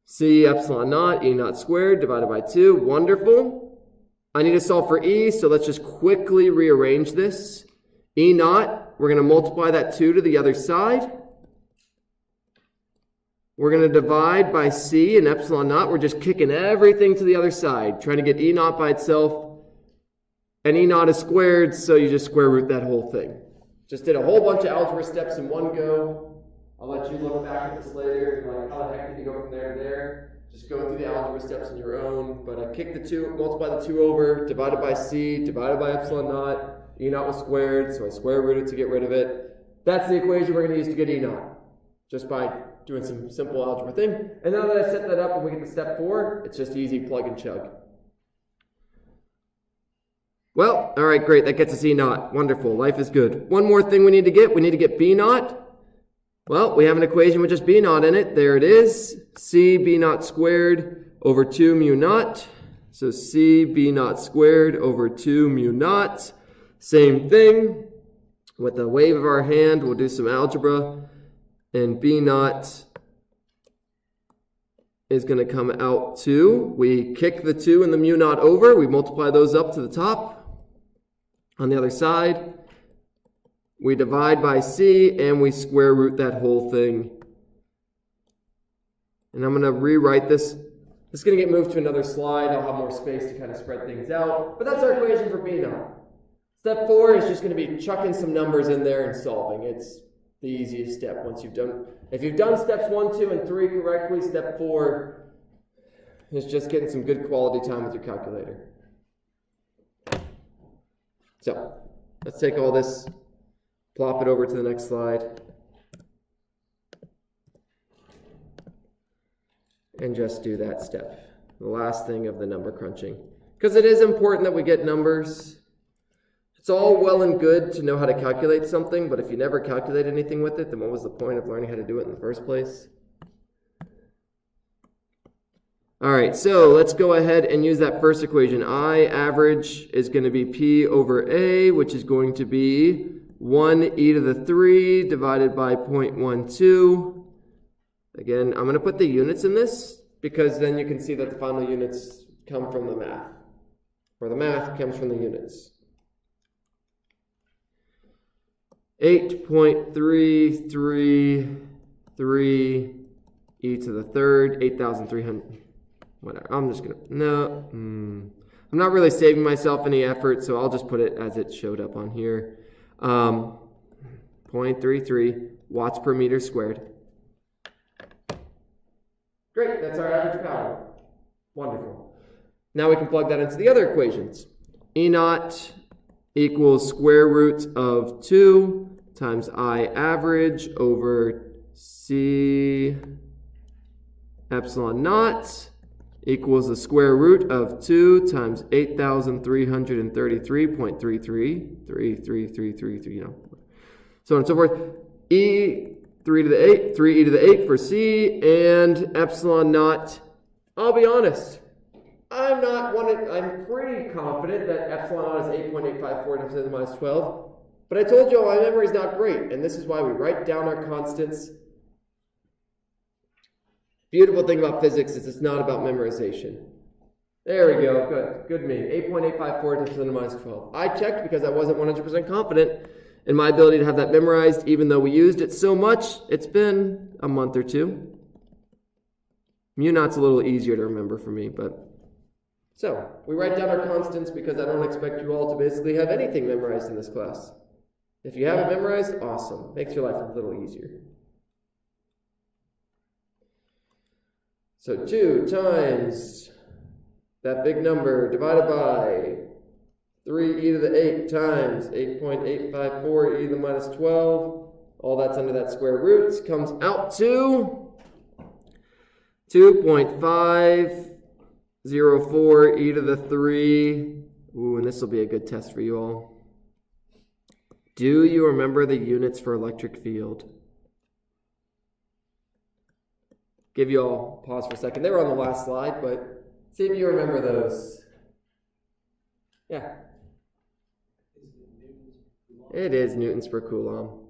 C epsilon naught E naught squared divided by 2. Wonderful. I need to solve for E, so let's just quickly rearrange this. E naught, we're going to multiply that 2 to the other side. We're going to divide by C and epsilon naught. We're just kicking everything to the other side, trying to get E naught by itself. And E naught is squared, so you just square root that whole thing. Just did a whole bunch of algebra steps in one go. I'll let you look back at this later and be like, how the heck did you go from there to there? Just go through the algebra steps on your own. But I kicked the 2, multiply the 2 over, divided by C, divided by epsilon naught. E naught was squared, so I square rooted to get rid of it. That's the equation we're going to use to get E naught, just by doing some simple algebra thing. And now that I set that up and we get to step 4, it's just easy plug and chug. Well, all right, great. That gets us E naught. Wonderful. Life is good. One more thing we need to get. We need to get B naught. Well, we have an equation with just B naught in it. There it is. C B naught squared over 2 mu naught. So C B naught squared over 2 mu naught. Same thing. With the wave of our hand, we'll do some algebra. And B naught is going to come out 2. We kick the 2 and the mu naught over. We multiply those up to the top. On the other side, we divide by C and we square root that whole thing. And I'm going to rewrite this. This is going to get moved to another slide. I'll have more space to kind of spread things out. But that's our equation for B naught. Step 4 is just going to be chucking some numbers in there and solving. It's the easiest step once you've done. If you've done steps 1, 2, and 3 correctly, step 4 is just getting some good quality time with your calculator. So let's take all this, plop it over to the next slide, and just do that step, the last thing of the number crunching. Because it is important that we get numbers. It's all well and good to know how to calculate something, but if you never calculate anything with it, then what was the point of learning how to do it in the first place? All right, so let's go ahead and use that first equation. I average is going to be P over A, which is going to be 1 e to the 3 divided by 0.12. Again, I'm going to put the units in this because then you can see that the final units come from the math, or the math comes from the units. 8.333 e to the third, 8,300. Whatever, I'm just going to, no, I'm not really saving myself any effort, so I'll just put it as it showed up on here. 0.33 watts per meter squared. Great, that's our average power. Wonderful. Now we can plug that into the other equations. E naught equals square root of 2 times I average over C epsilon naught equals the square root of 2 times 8,333.33, you know, so on and so forth. E 3 to the 8, 3e to the 8 for C, and epsilon naught. I'll be honest, I'm pretty confident that epsilon naught is 8.854 times 10 to the minus 12, but I told you all my memory is not great, and this is why we write down our constants. Beautiful thing about physics is it's not about memorization. There we go, good me. 8.854 times 10 to the minus 12. I checked because I wasn't 100% confident in my ability to have that memorized, even though we used it so much. It's been a month or two. Mu naught's a little easier to remember for me, but... So, we write down our constants because I don't expect you all to basically have anything memorized in this class. If you have it memorized, awesome. Makes your life a little easier. So 2 times that big number divided by 3e to the 8 times 8.854 e to the minus 12. All that's under that square root comes out to 2.504 e to the 3. Ooh, and this will be a good test for you all. Do you remember the units for electric field? Give you all pause for a second. They were on the last slide, but see if you remember those. Yeah. It is newtons per coulomb.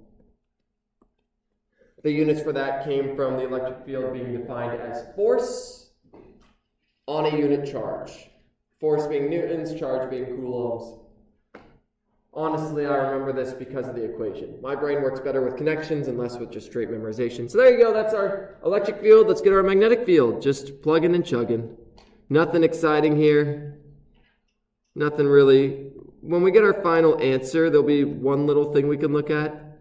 The units for that came from the electric field being defined as force on a unit charge. Force being newtons, charge being coulombs. Honestly, I remember this because of the equation. My brain works better with connections and less with just straight memorization. So there you go, that's our electric field. Let's get our magnetic field. Just plugging and chugging. Nothing exciting here. Nothing really. When we get our final answer, there'll be one little thing we can look at.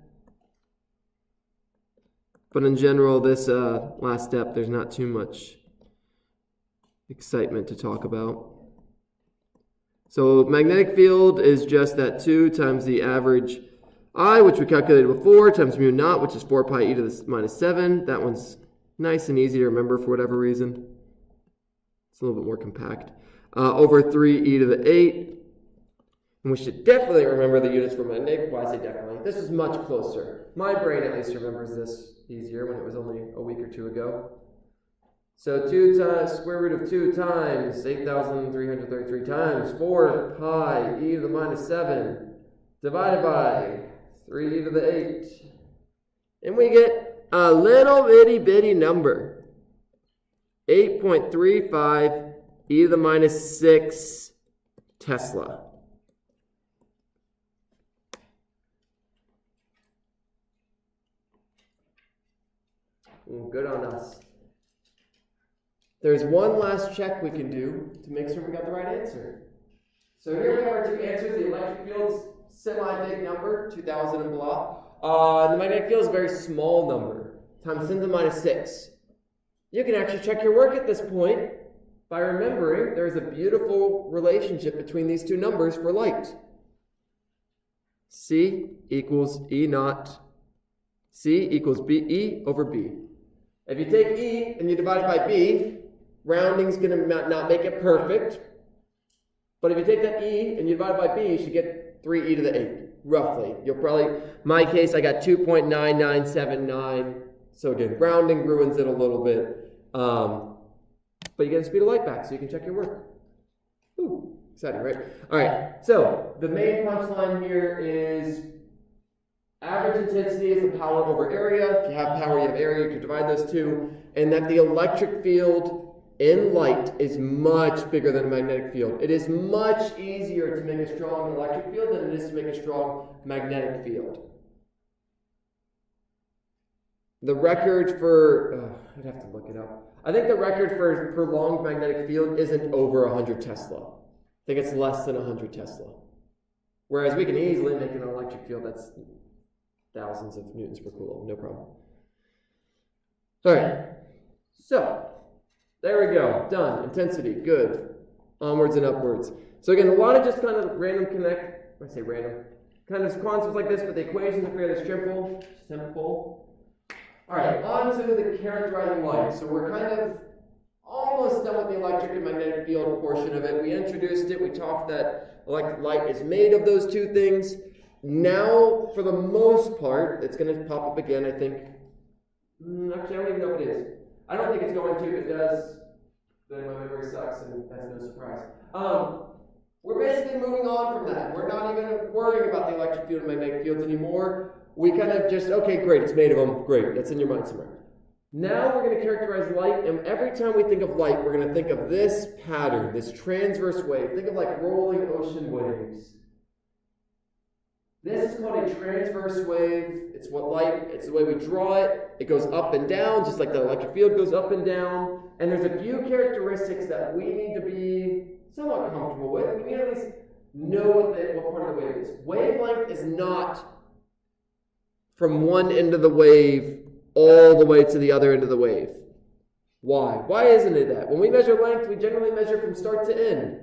But in general, this last step, there's not too much excitement to talk about. So magnetic field is just that 2 times the average I, which we calculated before, times mu naught, which is 4 pi e to the minus 7. That one's nice and easy to remember for whatever reason. It's a little bit more compact. Over 3 e to the 8. And we should definitely remember the units for magnetic. Why I say definitely? This is much closer. My brain at least remembers this easier when it was only a week or 2 ago. So 2 times square root of 2 times 8,333 times 4 pi e to the minus 7 divided by 3 e to the 8. And we get a little itty bitty number. 8.35 e to the minus 6 Tesla. Good on us. There's one last check we can do to make sure we got the right answer. So here we have our 2 answers. The electric field's semi-big number, 2,000 and blah. The magnetic field is a very small number, times 10 to the minus 6. You can actually check your work at this point by remembering there's a beautiful relationship between these 2 numbers for light. C equals E naught. C equals E over B. If you take E and you divide it by B, rounding's going to not make it perfect. But if you take that E and you divide it by B, you should get 3e to the 8, roughly. You'll probably, my case, I got 2.9979. So again, rounding ruins it a little bit. But you get the speed of light back, so you can check your work. Ooh, exciting, right? All right, so the main punchline here is average intensity is the power over area. If you have power, you have area. You can divide those 2. And that the electric field in light is much bigger than a magnetic field. It is much easier to make a strong electric field than it is to make a strong magnetic field. The record for, I'd have to look it up. I think the record for prolonged magnetic field isn't over 100 Tesla. I think it's less than 100 Tesla. Whereas we can easily make an electric field that's thousands of newtons per coulomb, no problem. All right, so there we go, done. Intensity, good. Onwards and upwards. So again, a lot of just kind of random I say random, kind of concepts like this, but the equations are fairly simple. All right, on to the characterizing light. So we're kind of almost done with the electric and magnetic field portion of it. We introduced it, we talked that electric light is made of those 2 things. Now, for the most part, it's going to pop up again, I think. Actually, I don't even know if it is. I don't think it's going to. If it does, then my memory sucks, and that's no surprise. We're basically moving on from that. We're not even worrying about the electric field and magnetic fields anymore. We kind of just, okay, great, it's made of them. Great, that's in your mind somewhere. Now we're going to characterize light, and every time we think of light, we're going to think of this pattern, this transverse wave. Think of like rolling ocean waves. This is called a transverse wave. It's it's the way we draw it. It goes up and down, just like the electric field goes up and down. And there's a few characteristics that we need to be somewhat comfortable with. We need to at least know what part of the wave is. Wavelength is not from one end of the wave all the way to the other end of the wave. Why? Why isn't it that? When we measure length, we generally measure from start to end.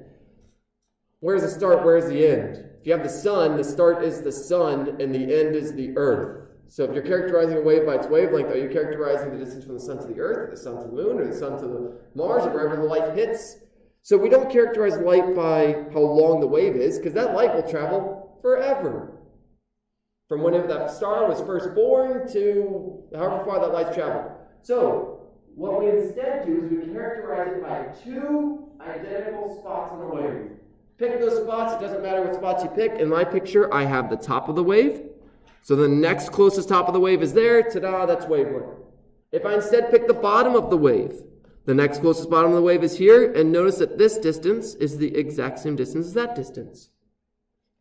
Where's the start? Where's the end? If you have the sun, the start is the sun and the end is the earth. So if you're characterizing a wave by its wavelength, are you characterizing the distance from the sun to the earth, or the sun to the moon, or the sun to the Mars, or wherever the light hits? So we don't characterize light by how long the wave is, because that light will travel forever. From whenever that star was first born to however far that light's traveled. So what we instead do is we characterize it by 2 identical spots on the wave. Pick those spots. It doesn't matter what spots you pick. In my picture, I have the top of the wave. So the next closest top of the wave is there. Ta-da, that's wavelength. If I instead pick the bottom of the wave, the next closest bottom of the wave is here. And notice that this distance is the exact same distance as that distance.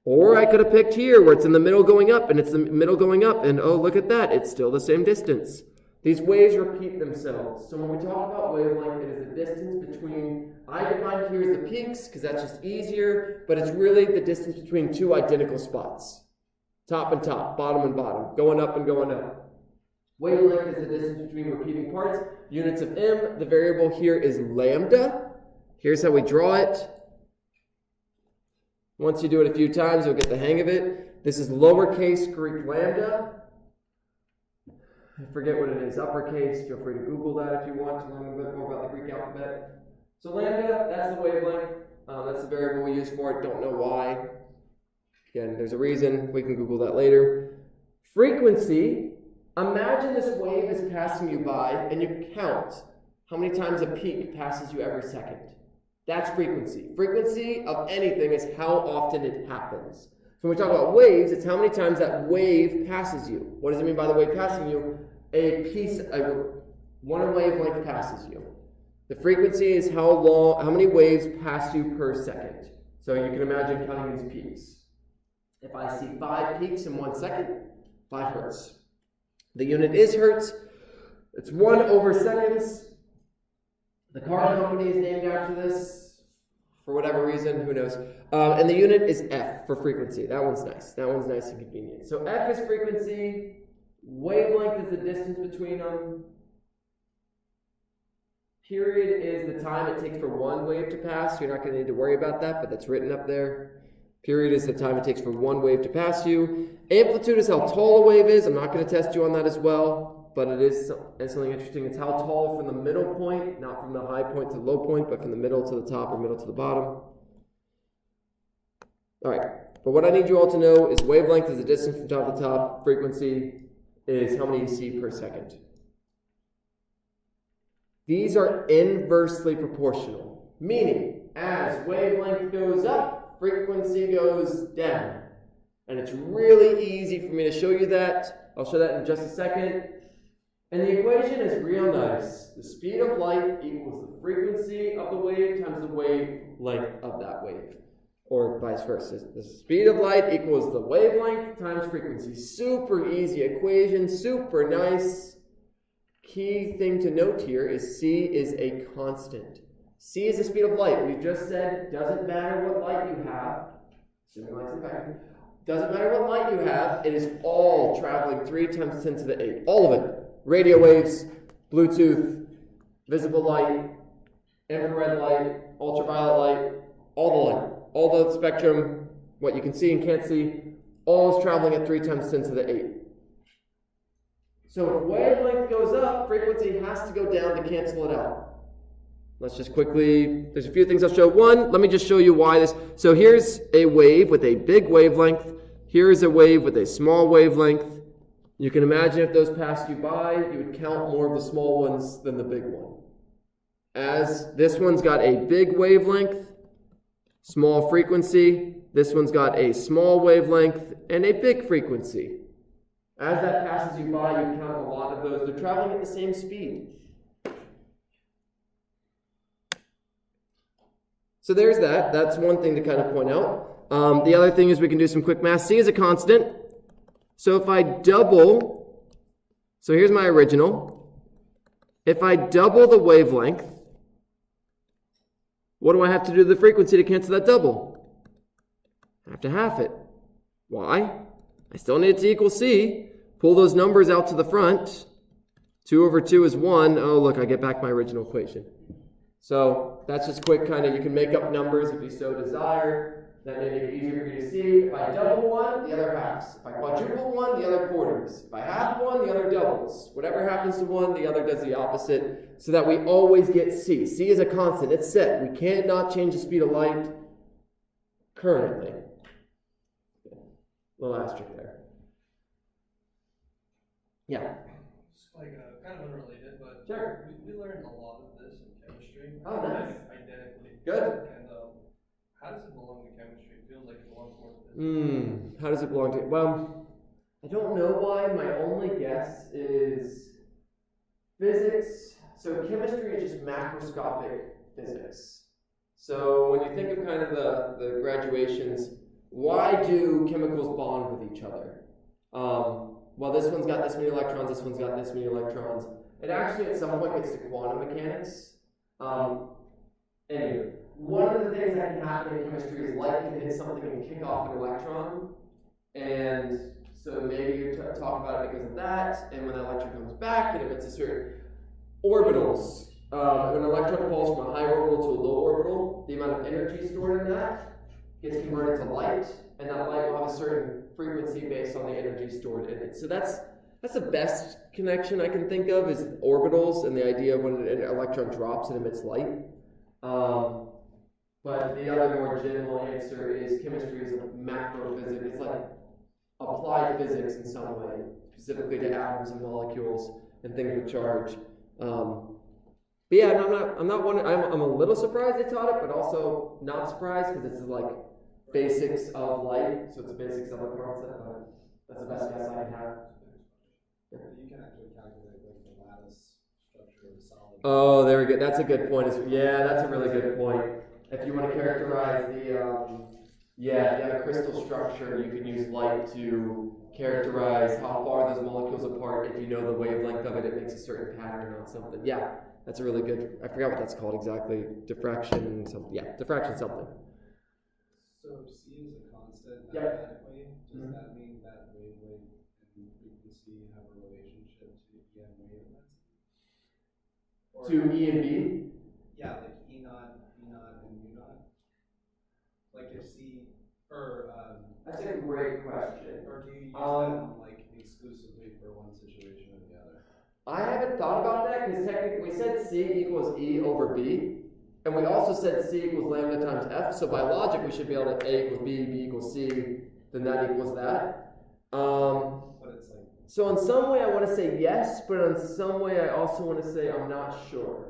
Or I could have picked here where it's in the middle going up, and it's the middle going up, and oh, look at that, it's still the same distance. These waves repeat themselves. So when we talk about wavelength, it is the distance between, I define here as the peaks, because that's just easier, but it's really the distance between two identical spots. Top and top, bottom and bottom, going up and going up. Wavelength is the distance between repeating parts. Units of m, the variable here is lambda. Here's how we draw it. Once you do it a few times, you'll get the hang of it. This is lowercase Greek lambda. I forget what it is, uppercase. Feel free to Google that if you want to learn a bit more about the Greek alphabet. So lambda, that's the wavelength. That's the variable we use for it. Don't know why. Again, there's a reason. We can Google that later. Frequency. Imagine this wave is passing you by, and you count how many times a peak passes you every second. That's frequency. Frequency of anything is how often it happens. So when we talk about waves, it's how many times that wave passes you. What does it mean by the wave passing you? One wavelength passes you. The frequency is how many waves pass you per second. So you can imagine counting these peaks. If I see 5 peaks in 1 second, 5 hertz. The unit is hertz. It's 1 over seconds. The car company is named after this for whatever reason, who knows. And the unit is F for frequency. That one's nice. That one's nice and convenient. So F is frequency. Wavelength is the distance between them. Period is the time it takes for one wave to pass. You're not going to need to worry about that, but that's written up there. Period is the time it takes for one wave to pass you. Amplitude is how tall a wave is. I'm not going to test you on that as well, but it is something interesting. It's how tall from the middle point, not from the high point to the low point, but from the middle to the top or middle to the bottom. All right, but what I need you all to know is wavelength is the distance from top to top. Frequency is how many you see per second. These are inversely proportional, meaning as wavelength goes up, frequency goes down. And it's really easy for me to show you that. I'll show that in just a second. And the equation is real nice. The speed of light equals the frequency of the wave times the wavelength of that wave. Or vice versa. The speed of light equals the wavelength times frequency. Super easy equation, super nice. Key thing to note here is C is a constant. C is the speed of light. We've just said doesn't matter what light you have. Assuming light's in vacuum. Doesn't matter what light you have. It is all traveling 3 times 10 to the 8. All of it. Radio waves, Bluetooth, visible light, infrared light, ultraviolet light, all the light. All the spectrum, what you can see and can't see, all is traveling at 3 times 10 to the 8. So if wavelength goes up, frequency has to go down to cancel it out. Let's just quickly, there's a few things I'll show. One, let me just show you why this. So here's a wave with a big wavelength. Here's a wave with a small wavelength. You can imagine if those passed you by, you would count more of the small ones than the big one. As this one's got a big wavelength, small frequency. This one's got a small wavelength and a big frequency. As that passes you by, you count a lot of those. They're traveling at the same speed. So there's that. That's one thing to kind of point out. The other thing is we can do some quick math. C is a constant. So if I double, so here's my original. If I double the wavelength, what do I have to do to the frequency to cancel that double? I have to half it. Why? I still need it to equal C. Pull those numbers out to the front. 2 over 2 is 1. Oh, look, I get back my original equation. So that's just quick kind of, you can make up numbers if you so desire. That may make it easier for you to see. If I double one, the other halves. If I quadruple one, the other quarters. If I half one, the other doubles. Whatever happens to one, the other does the opposite, so that we always get C. C is a constant. It's set. We cannot change the speed of light currently. Little asterisk there. Yeah. It's like kind of unrelated, but sure. We learned a lot of this in chemistry. Oh, nice. Identically. Good. And how does it belong to chemistry? It feels like it belongs more to physics. How does it belong to? Well, I don't know why. My only guess is physics. So chemistry is just macroscopic physics. So when you think of kind of the graduations, why do chemicals bond with each other? Well, this one's got this many electrons, this one's got this many electrons. It actually at some point gets to quantum mechanics. Anyway, one of the things that can happen in chemistry is light can hit something and kick off an electron. And so maybe you're talking about it because of that, and when that electron comes back, it emits a certain orbitals. When an electron falls from a high orbital to a low orbital, the amount of energy stored in that gets converted to light, and that light will have a certain frequency based on the energy stored in it. So that's the best connection I can think of is orbitals and the idea of when an electron drops, it emits light. But the other more general answer is chemistry is a macro physics. It's like applied physics in some way, specifically to atoms and molecules and things with charge. But yeah, I'm a little surprised they taught it, but also not surprised because it's like basics of light, so it's basics of a concept. But that's the best guess I can have. You can actually calculate like the lattice structure of a solid. Oh, there we go. That's a good point. Yeah, that's a really good point. If you want to characterize the, if you have a crystal structure, you can use light to characterize how far those molecules apart. If you know the wavelength of it, it makes a certain pattern on something. Yeah, that's a really good, I forgot what that's called exactly. Diffraction something. Yeah, diffraction something. So if C is a constant mathematically, does that mean that wavelength and frequency have a relationship to EM wave density? To E and B? Yeah, like E naught, and U naught. Like if C, or that's a great question. Or do you use them like exclusively for one situation or the other? I haven't thought about that because technically we said C equals E over B, and we also said C equals lambda times F. So by logic, we should be able to A equals B, B equals C, then that equals that. But it's like. So in some way, I want to say yes, but in some way, I also want to say I'm not sure.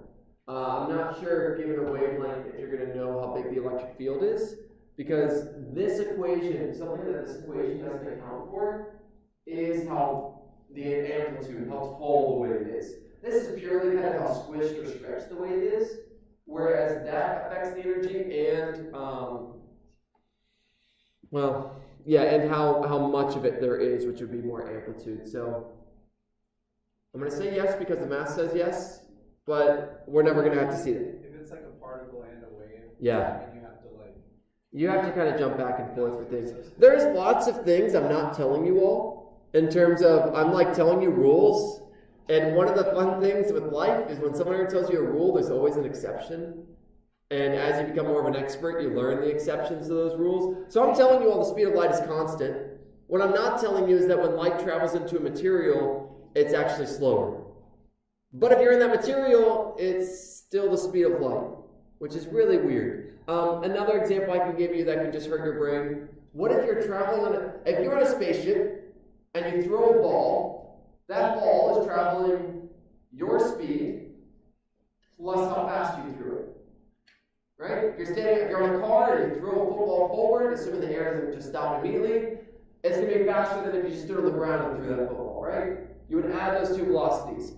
I'm not sure if given a wavelength, if you're going to know how big the electric field is, because this equation, something that this equation doesn't account for, is how the amplitude, how tall the wave is. This is purely kind of how squished or stretched the wave is, whereas that affects the energy and, and how much of it there is, which would be more amplitude. So I'm going to say yes because the math says yes, but we're never going to have to see that. If it's like a particle and a wave, yeah. I mean, you have to kind of jump back and forth for things. There's lots of things I'm not telling you all in terms of I'm like telling you rules. And one of the fun things with life is when someone ever tells you a rule, there's always an exception. And as you become more of an expert, you learn the exceptions to those rules. So I'm telling you all the speed of light is constant. What I'm not telling you is that when light travels into a material, it's actually slower. But if you're in that material, it's still the speed of light, which is really weird. Another example I can give you that can just hurt your brain. What if you're traveling if you're on a spaceship and you throw a ball, that ball is traveling your speed plus how fast you threw it. Right? If you're on a car and you throw a football forward, assuming the air doesn't just stop immediately, it's going to be faster than if you just stood on the ground and threw that football, right? You would add those two velocities.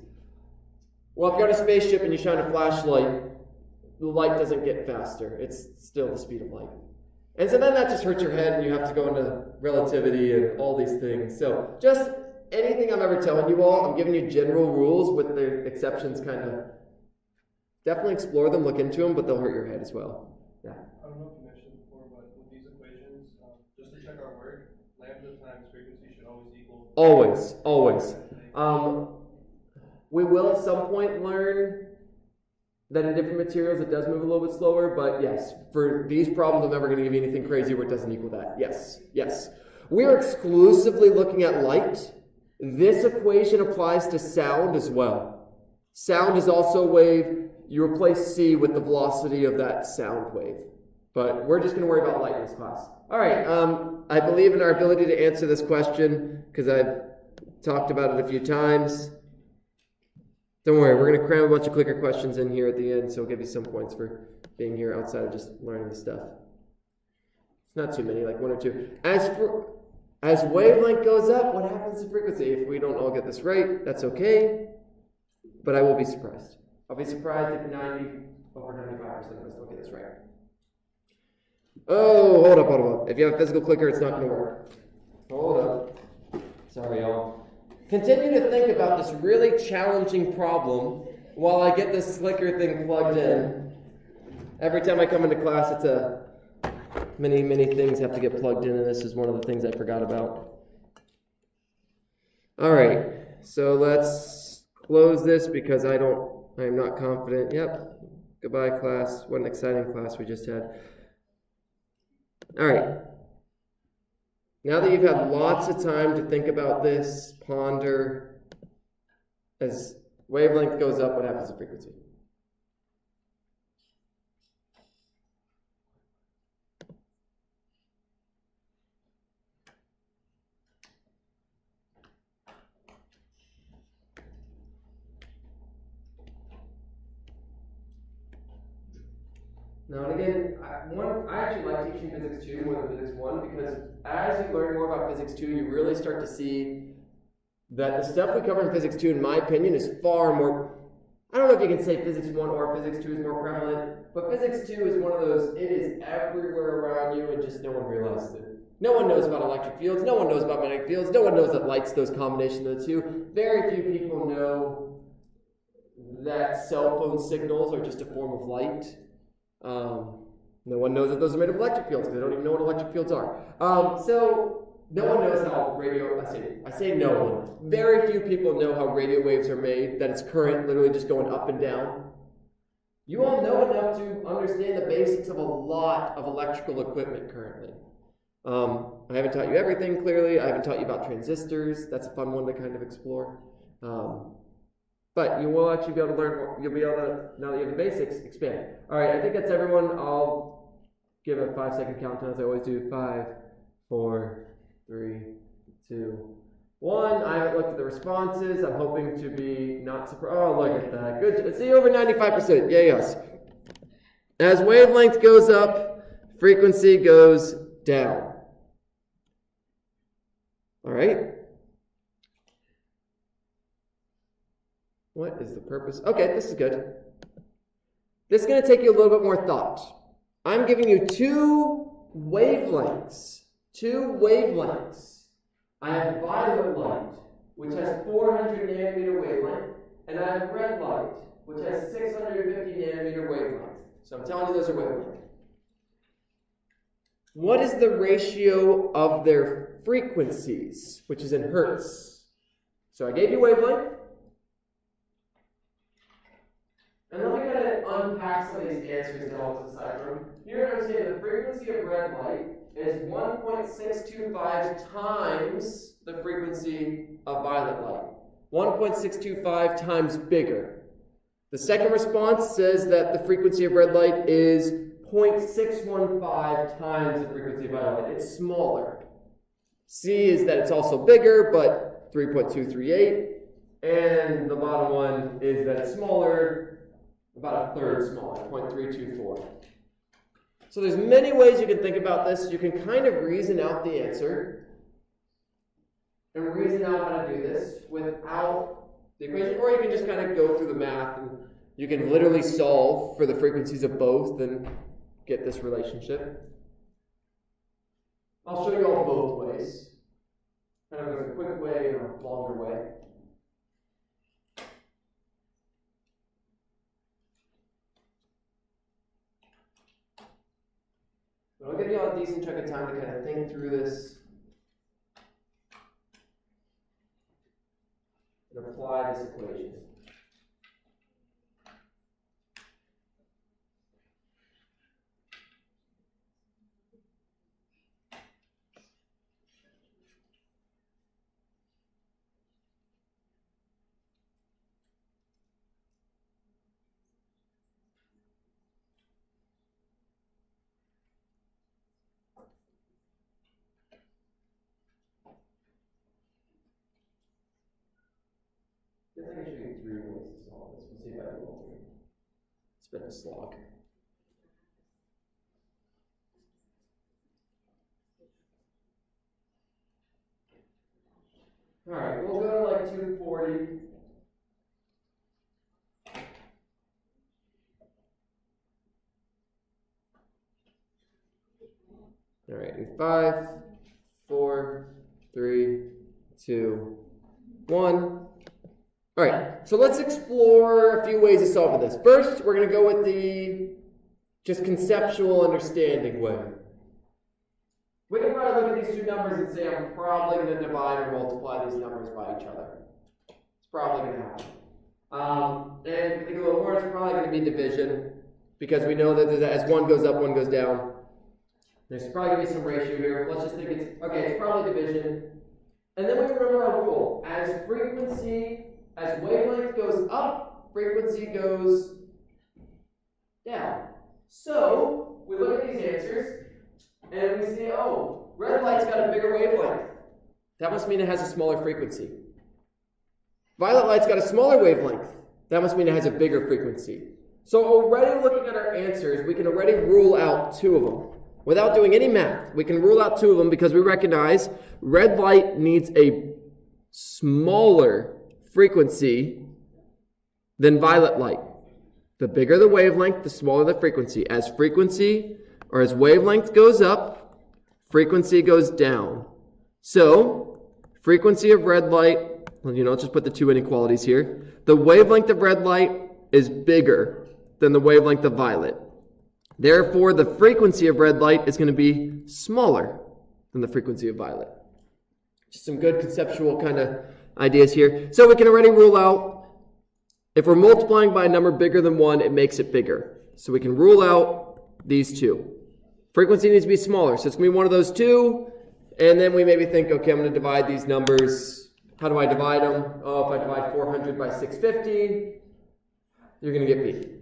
Well, if you're on a spaceship and you shine a flashlight, the light doesn't get faster. It's still the speed of light. And so then that just hurts your head and you have to go into relativity and all these things. So just anything I'm ever telling you all, I'm giving you general rules with the exceptions kind of. Definitely explore them, look into them, but they'll hurt your head as well. Yeah. I don't know if you mentioned before, but with these equations, just to check our work, lambda times frequency should always equal. Always. We will at some point learn that in different materials it does move a little bit slower, but yes, for these problems I'm never going to give you anything crazy where it doesn't equal that. Yes. We are exclusively looking at light. This equation applies to sound as well. Sound is also a wave. You replace C with the velocity of that sound wave. But we're just going to worry about light in this class. All right, I believe in our ability to answer this question because I've talked about it a few times. Don't worry, we're going to cram a bunch of clicker questions in here at the end, so we'll give you some points for being here outside of just learning the stuff. It's not too many, like one or two. As wavelength goes up, what happens to frequency? If we don't all get this right, that's okay, but I will be surprised. I'll be surprised if 90 over 95% of us don't get this right. Oh, hold up. If you have a physical clicker, it's not going to work. Hold up. Sorry, y'all. Continue to think about this really challenging problem while I get this clicker thing plugged in. Every time I come into class, many things have to get plugged in, and this is one of the things I forgot about. All right, so let's close this because I'm not confident. Yep, goodbye class. What an exciting class we just had. All right, now that you've had lots of time to think about this, ponder, as wavelength goes up, what happens to frequency? Now, and again, I actually like teaching Physics 2 more than Physics 1 because as you learn more about Physics 2, you really start to see that the stuff we cover in Physics 2, in my opinion, is far more, I don't know if you can say Physics 1 or Physics 2 is more prevalent, but Physics 2 is one of those, it is everywhere around you and just no one realizes it. No one knows about electric fields, no one knows about magnetic fields, no one knows that light's those combinations of the two. Very few people know that cell phone signals are just a form of light. No one knows that those are made of electric fields because they don't even know what electric fields are. So no one knows how radio, I say no one. Very few people know how radio waves are made, that it's current literally just going up and down. You all know enough to understand the basics of a lot of electrical equipment currently. I haven't taught you everything clearly. I haven't taught you about transistors. That's a fun one to kind of explore. But you will actually be able to learn more. You'll be able to, now that you have the basics, expand. All right, I think that's everyone. I'll give a 5-second countdown as I always do. 5, 4, 3, 2, 1. I haven't looked at the responses. I'm hoping to be not surprised. Oh, look at that. Good. See, over 95%. Yay, yes. As wavelength goes up, frequency goes down. All right. What is the purpose? Okay, this is good. This is going to take you a little bit more thought. I'm giving you two wavelengths. I have violet light, which has 400 nanometer wavelength, and I have red light, which has 650 nanometer wavelength. So I'm telling you those are wavelength. What is the ratio of their frequencies, which is in hertz? So I gave you wavelength. And let me kind of unpack some of these answers that I'll decipher them. Here I'm saying the frequency of red light is 1.625 times the frequency of violet light. 1.625 times bigger. The second response says that the frequency of red light is 0.615 times the frequency of violet light. It's smaller. C is that it's also bigger, but 3.238. And the bottom one is that it's smaller, about a third smaller, 0.324. So there's many ways you can think about this. You can kind of reason out the answer and reason out how to do this without the equation, or you can just kind of go through the math and you can literally solve for the frequencies of both and get this relationship. I'll show you all both ways. Kind of a quick way and a longer way. But I'll give you all a decent chunk of time to kind of think through this and apply this equation. I think I can show you 3 ways to solve this. We'll see if I do all 3. It's been a slog. Alright, we'll go to like 240. All right, in 5, 4, 3, 2, 1. All right, so let's explore a few ways of solving this. First, we're going to go with the just conceptual understanding way. We can probably look at these two numbers and say I'm probably going to divide or multiply these numbers by each other. It's probably going to happen. And if you think a little more, it's probably going to be division, because we know that as one goes up, one goes down. There's probably going to be some ratio here. Let's just think it's probably division. And then we remember our rule. As wavelength goes up, frequency goes down. So we look at these answers and we say, oh, red light's got a bigger wavelength. That must mean it has a smaller frequency. Violet light's got a smaller wavelength. That must mean it has a bigger frequency. So already looking at our answers, we can already rule out two of them. Without doing any math, we can rule out two of them because we recognize red light needs a smaller frequency than violet light. The bigger the wavelength, the smaller the frequency. As wavelength goes up, frequency goes down. So, frequency of red light, let's just put the two inequalities here. The wavelength of red light is bigger than the wavelength of violet. Therefore, the frequency of red light is going to be smaller than the frequency of violet. Just some good conceptual kind of ideas here. So we can already rule out, if we're multiplying by a number bigger than 1, it makes it bigger. So we can rule out these two. Frequency needs to be smaller, so it's going to be one of those two. And then we maybe think, okay, I'm going to divide these numbers. How do I divide them? Oh, if I divide 400 by 650, you're going to get B.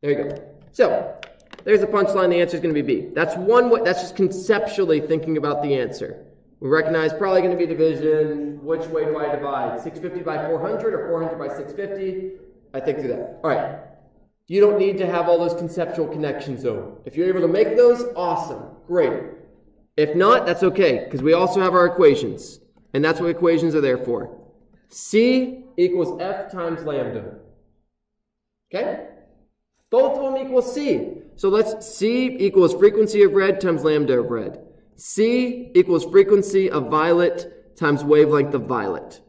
There you go. So, there's the punchline. The answer is going to be B. That's one way. That's just conceptually thinking about the answer. We recognize probably going to be division. Which way do I divide? 650 by 400 or 400 by 650? I think through that. All right. You don't need to have all those conceptual connections, though. If you're able to make those, awesome. Great. If not, that's okay, because we also have our equations. And that's what equations are there for. C equals F times lambda. Okay? Both of them equal C. So let's C equals frequency of red times lambda of red. C equals frequency of violet times wavelength of violet.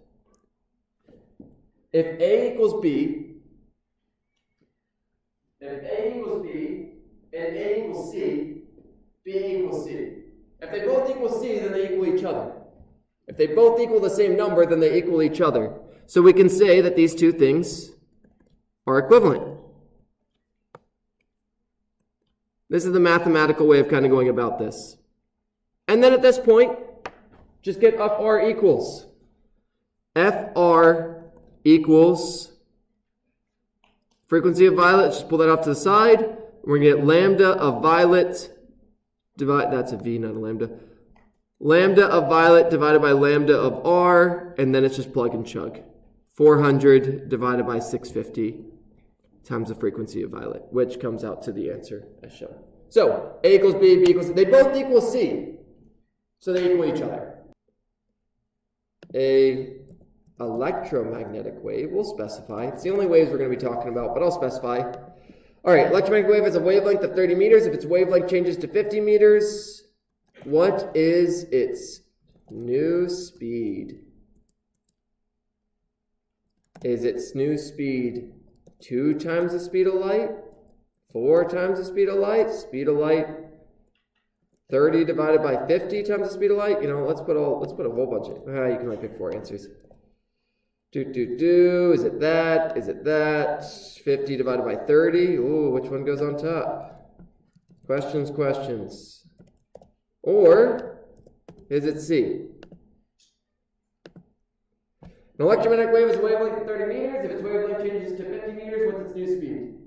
If A equals B, and A equals C, B equals C. If they both equal C, then they equal each other. If they both equal the same number, then they equal each other. So we can say that these two things are equivalent. This is the mathematical way of kind of going about this. And then at this point, just get FR equals. FR equals frequency of violet. Just pull that off to the side. We're going to get lambda of violet. That's a V, not a lambda. Lambda of violet divided by lambda of R. And then it's just plug and chug. 400 divided by 650. Times the frequency of violet, which comes out to the answer as shown. So, A equals B, B equals C. They both equal C. So they equal each other. A electromagnetic wave, we'll specify. It's the only waves we're going to be talking about, but I'll specify. All right, electromagnetic wave has a wavelength of 30 meters. If its wavelength changes to 50 meters, what is its new speed? Is its new speed 2 times the speed of light? 4 times the speed of light? Speed of light 30 divided by 50 times the speed of light? Let's put a whole bunch of you can only pick 4 answers. Is it that? Is it that? 50 divided by 30? Ooh, which one goes on top? Questions. Or is it C? An electromagnetic wave is a wavelength of 30 meters. If its wavelength changes to 50 meters, what's its new speed?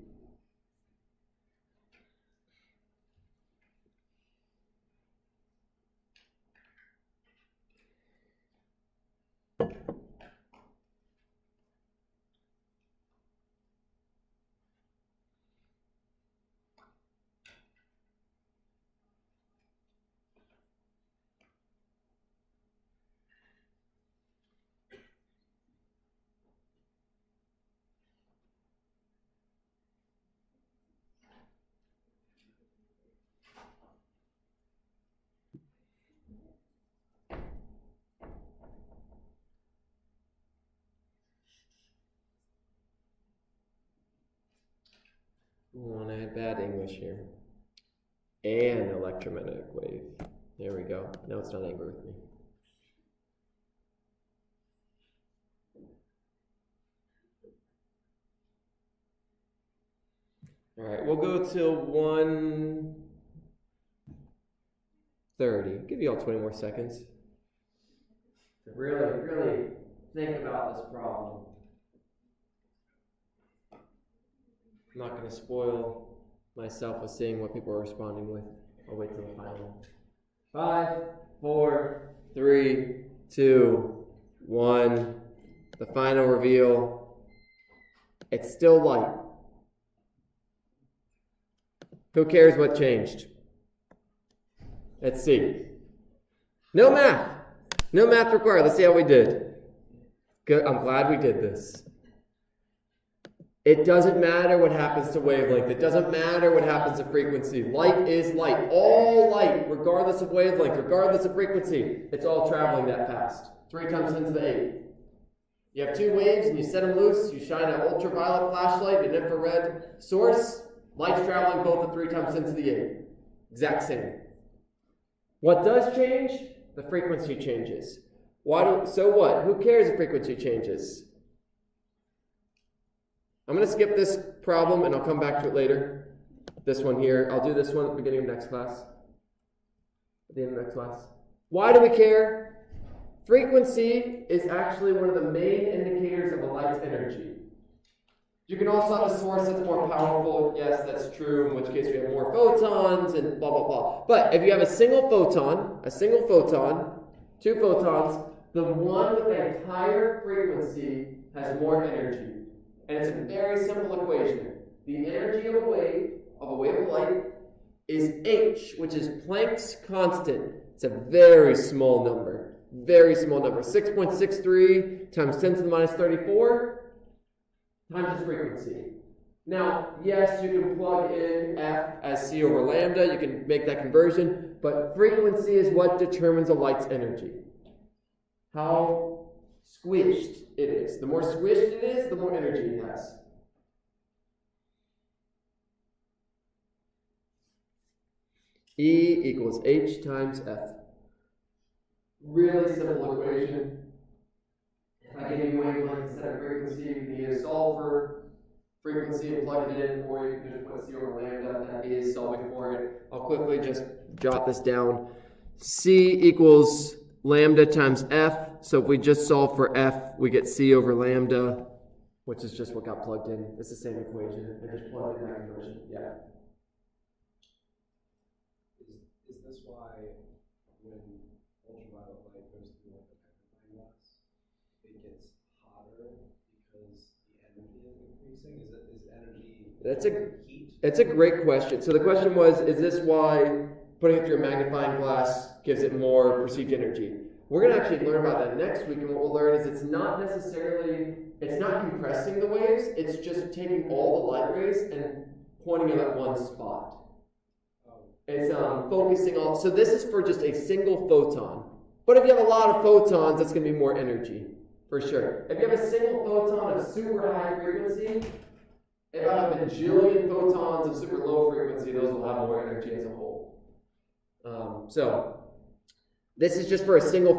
Oh, and I had bad English here. An electromagnetic wave. There we go. No, it's not angry with me. All right, we'll go till 1:30. Give you all 20 more seconds to really think about this problem. I'm not going to spoil myself with seeing what people are responding with. I'll wait till the final. 5, 4, 3, 2, 1. The final reveal. It's still light. Who cares what changed? Let's see. No math. No math required. Let's see how we did. Good. I'm glad we did this. It doesn't matter what happens to wavelength. It doesn't matter what happens to frequency. Light is light. All light, regardless of wavelength, regardless of frequency, it's all traveling that fast. 3 times 10 to the 8. You have 2 waves and you set them loose. You shine an ultraviolet flashlight, an infrared source. Light's traveling both at 3 times 10 to the 8. Exact same. What does change? The frequency changes. So what? Who cares if frequency changes? I'm going to skip this problem and I'll come back to it later. This one here. I'll do this one at the beginning of next class. At the end of next class. Why do we care? Frequency is actually one of the main indicators of a light's energy. You can also have a source that's more powerful. Yes, that's true, in which case we have more photons and blah, blah, blah. But if you have a single photon, 2 photons, the one with the higher frequency has more energy. And it's a very simple equation. The energy of a wave of light, is h, which is Planck's constant. It's a very small number. Very small number. 6.63 times 10 to the minus 34 times its frequency. Now, yes, you can plug in F as C over lambda. You can make that conversion. But frequency is what determines a light's energy. How squished it is. The more squished it is, the more energy it has. E equals H times F. Really simple equation. If I give you wavelength instead of frequency, you can either solve for frequency and plug it in, or you can just put C over lambda. That is solving for it. I'll quickly just jot this down. C equals lambda times F. So if we just solve for F, we get C over lambda, which is just what got plugged in. It's the same equation. I just plugged in that conversion. Yeah. Is this why when ultraviolet light goes through like a magnifying glass, it gets hotter because the energy is increasing? Is energy heat? It's a great question. So the question was, is this why putting it through a magnifying glass gives it more perceived energy? We're going to actually learn about that next week, and what we'll learn is it's not compressing the waves, it's just taking all the light rays and pointing them at one spot. It's focusing on, so this is for just a single photon. But if you have a lot of photons, that's going to be more energy, for sure. If you have a single photon of super high frequency, if I have a bajillion photons of super low frequency, those will have more energy as a whole. So this is just for a single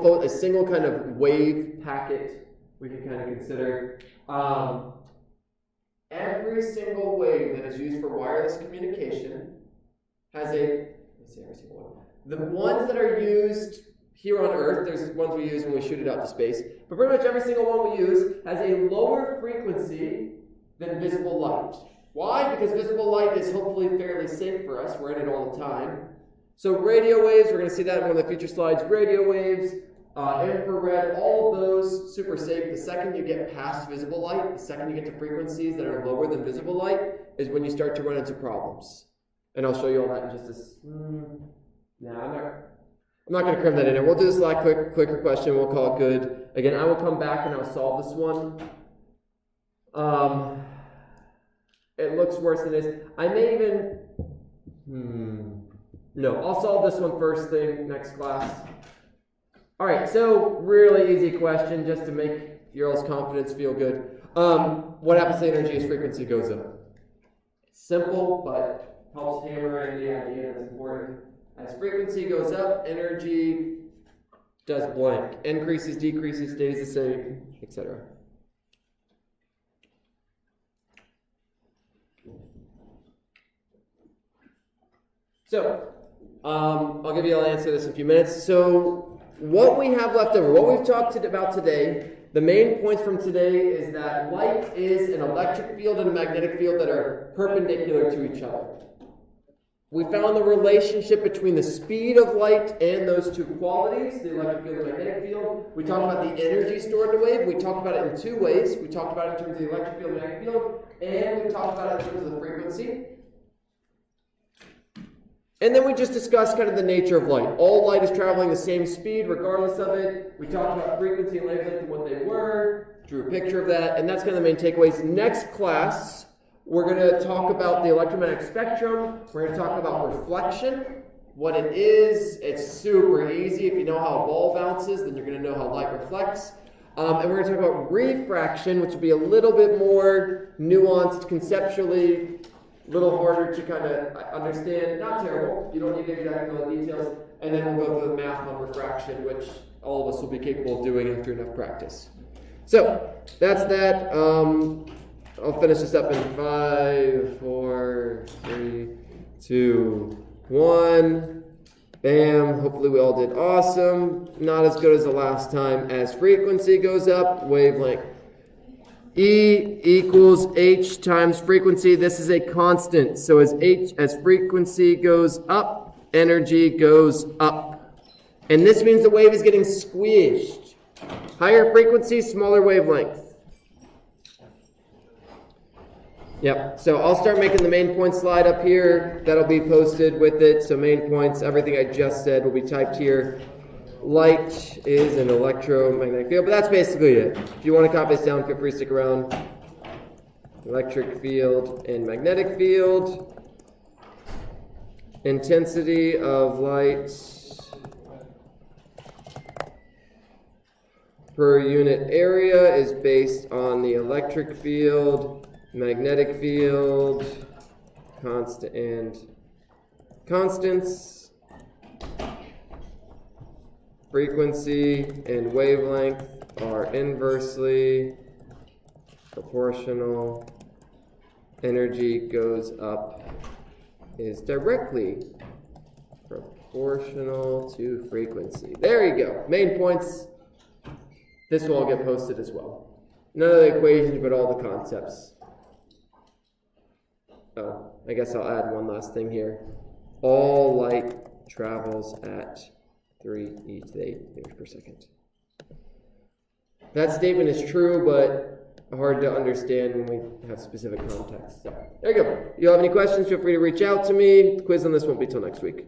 kind of wave packet we can kind of consider. Every single wave that is used for wireless communication has every single one. The ones that are used here on Earth, there's ones we use when we shoot it out to space, but pretty much every single one we use has a lower frequency than visible light. Why? Because visible light is hopefully fairly safe for us. We're in it all the time. So radio waves, we're going to see that in one of the future slides. Radio waves, infrared, all of those, super safe. The second you get past visible light, the second you get to frequencies that are lower than visible light, is when you start to run into problems. And I'll show you all that in just this. I'm not going to cram that in there. We'll do this last quicker question. We'll call it good. Again, I will come back and I'll solve this one. It looks worse than this. I may even. No, I'll solve this one first thing next class. All right, so really easy question just to make your all's confidence feel good. What happens to energy as frequency goes up? Simple, but helps hammer in the idea that's important. As frequency goes up, energy does blank. Increases, decreases, stays the same, etc. So, I'll give you an answer to this in a few minutes. So, what we have left over, what we've talked about today, the main points from today is that light is an electric field and a magnetic field that are perpendicular to each other. We found the relationship between the speed of light and those two qualities, the electric field and magnetic field. We talked about the energy stored in the wave. We talked about it in two ways. We talked about it in terms of the electric field and magnetic field, and we talked about it in terms of the frequency. And then we just discussed kind of the nature of light. All light is traveling the same speed regardless of it. We talked about frequency and wavelength and what they were, drew a picture of that, and that's kind of the main takeaways. Next class, we're going to talk about the electromagnetic spectrum. We're going to talk about reflection, what it is. It's super easy. If you know how a ball bounces, then you're going to know how light reflects. And we're going to talk about refraction, which will be a little bit more nuanced conceptually, a little harder to kind of understand. Not terrible. You don't need to exactly know the details. And then we'll go through the math on refraction, which all of us will be capable of doing after enough practice. So, that's that. I'll finish this up in 5, 4, 3, 2, 1. Bam. Hopefully we all did awesome. Not as good as the last time. As frequency goes up, wavelength. E equals h times frequency. This is a constant. So as frequency goes up, energy goes up. And this means the wave is getting squished. Higher frequency, smaller wavelength. Yep, so I'll start making the main point slide up here. That'll be posted with it. So main points, everything I just said will be typed here. Light is an electromagnetic field, but that's basically it. If you want to copy this down, feel free to stick around. Electric field and magnetic field. Intensity of light per unit area is based on the electric field, magnetic field, constant and constants. Frequency and wavelength are inversely proportional. Energy goes up is directly proportional to frequency. There you go. Main points. This will all get posted as well. None of the equations, but all the concepts. Oh, I guess I'll add one last thing here. All light travels at 3 e to the 8 meters per second. That statement is true, but hard to understand when we have specific context. So, there you go. If you have any questions, feel free to reach out to me. The quiz on this won't be till next week.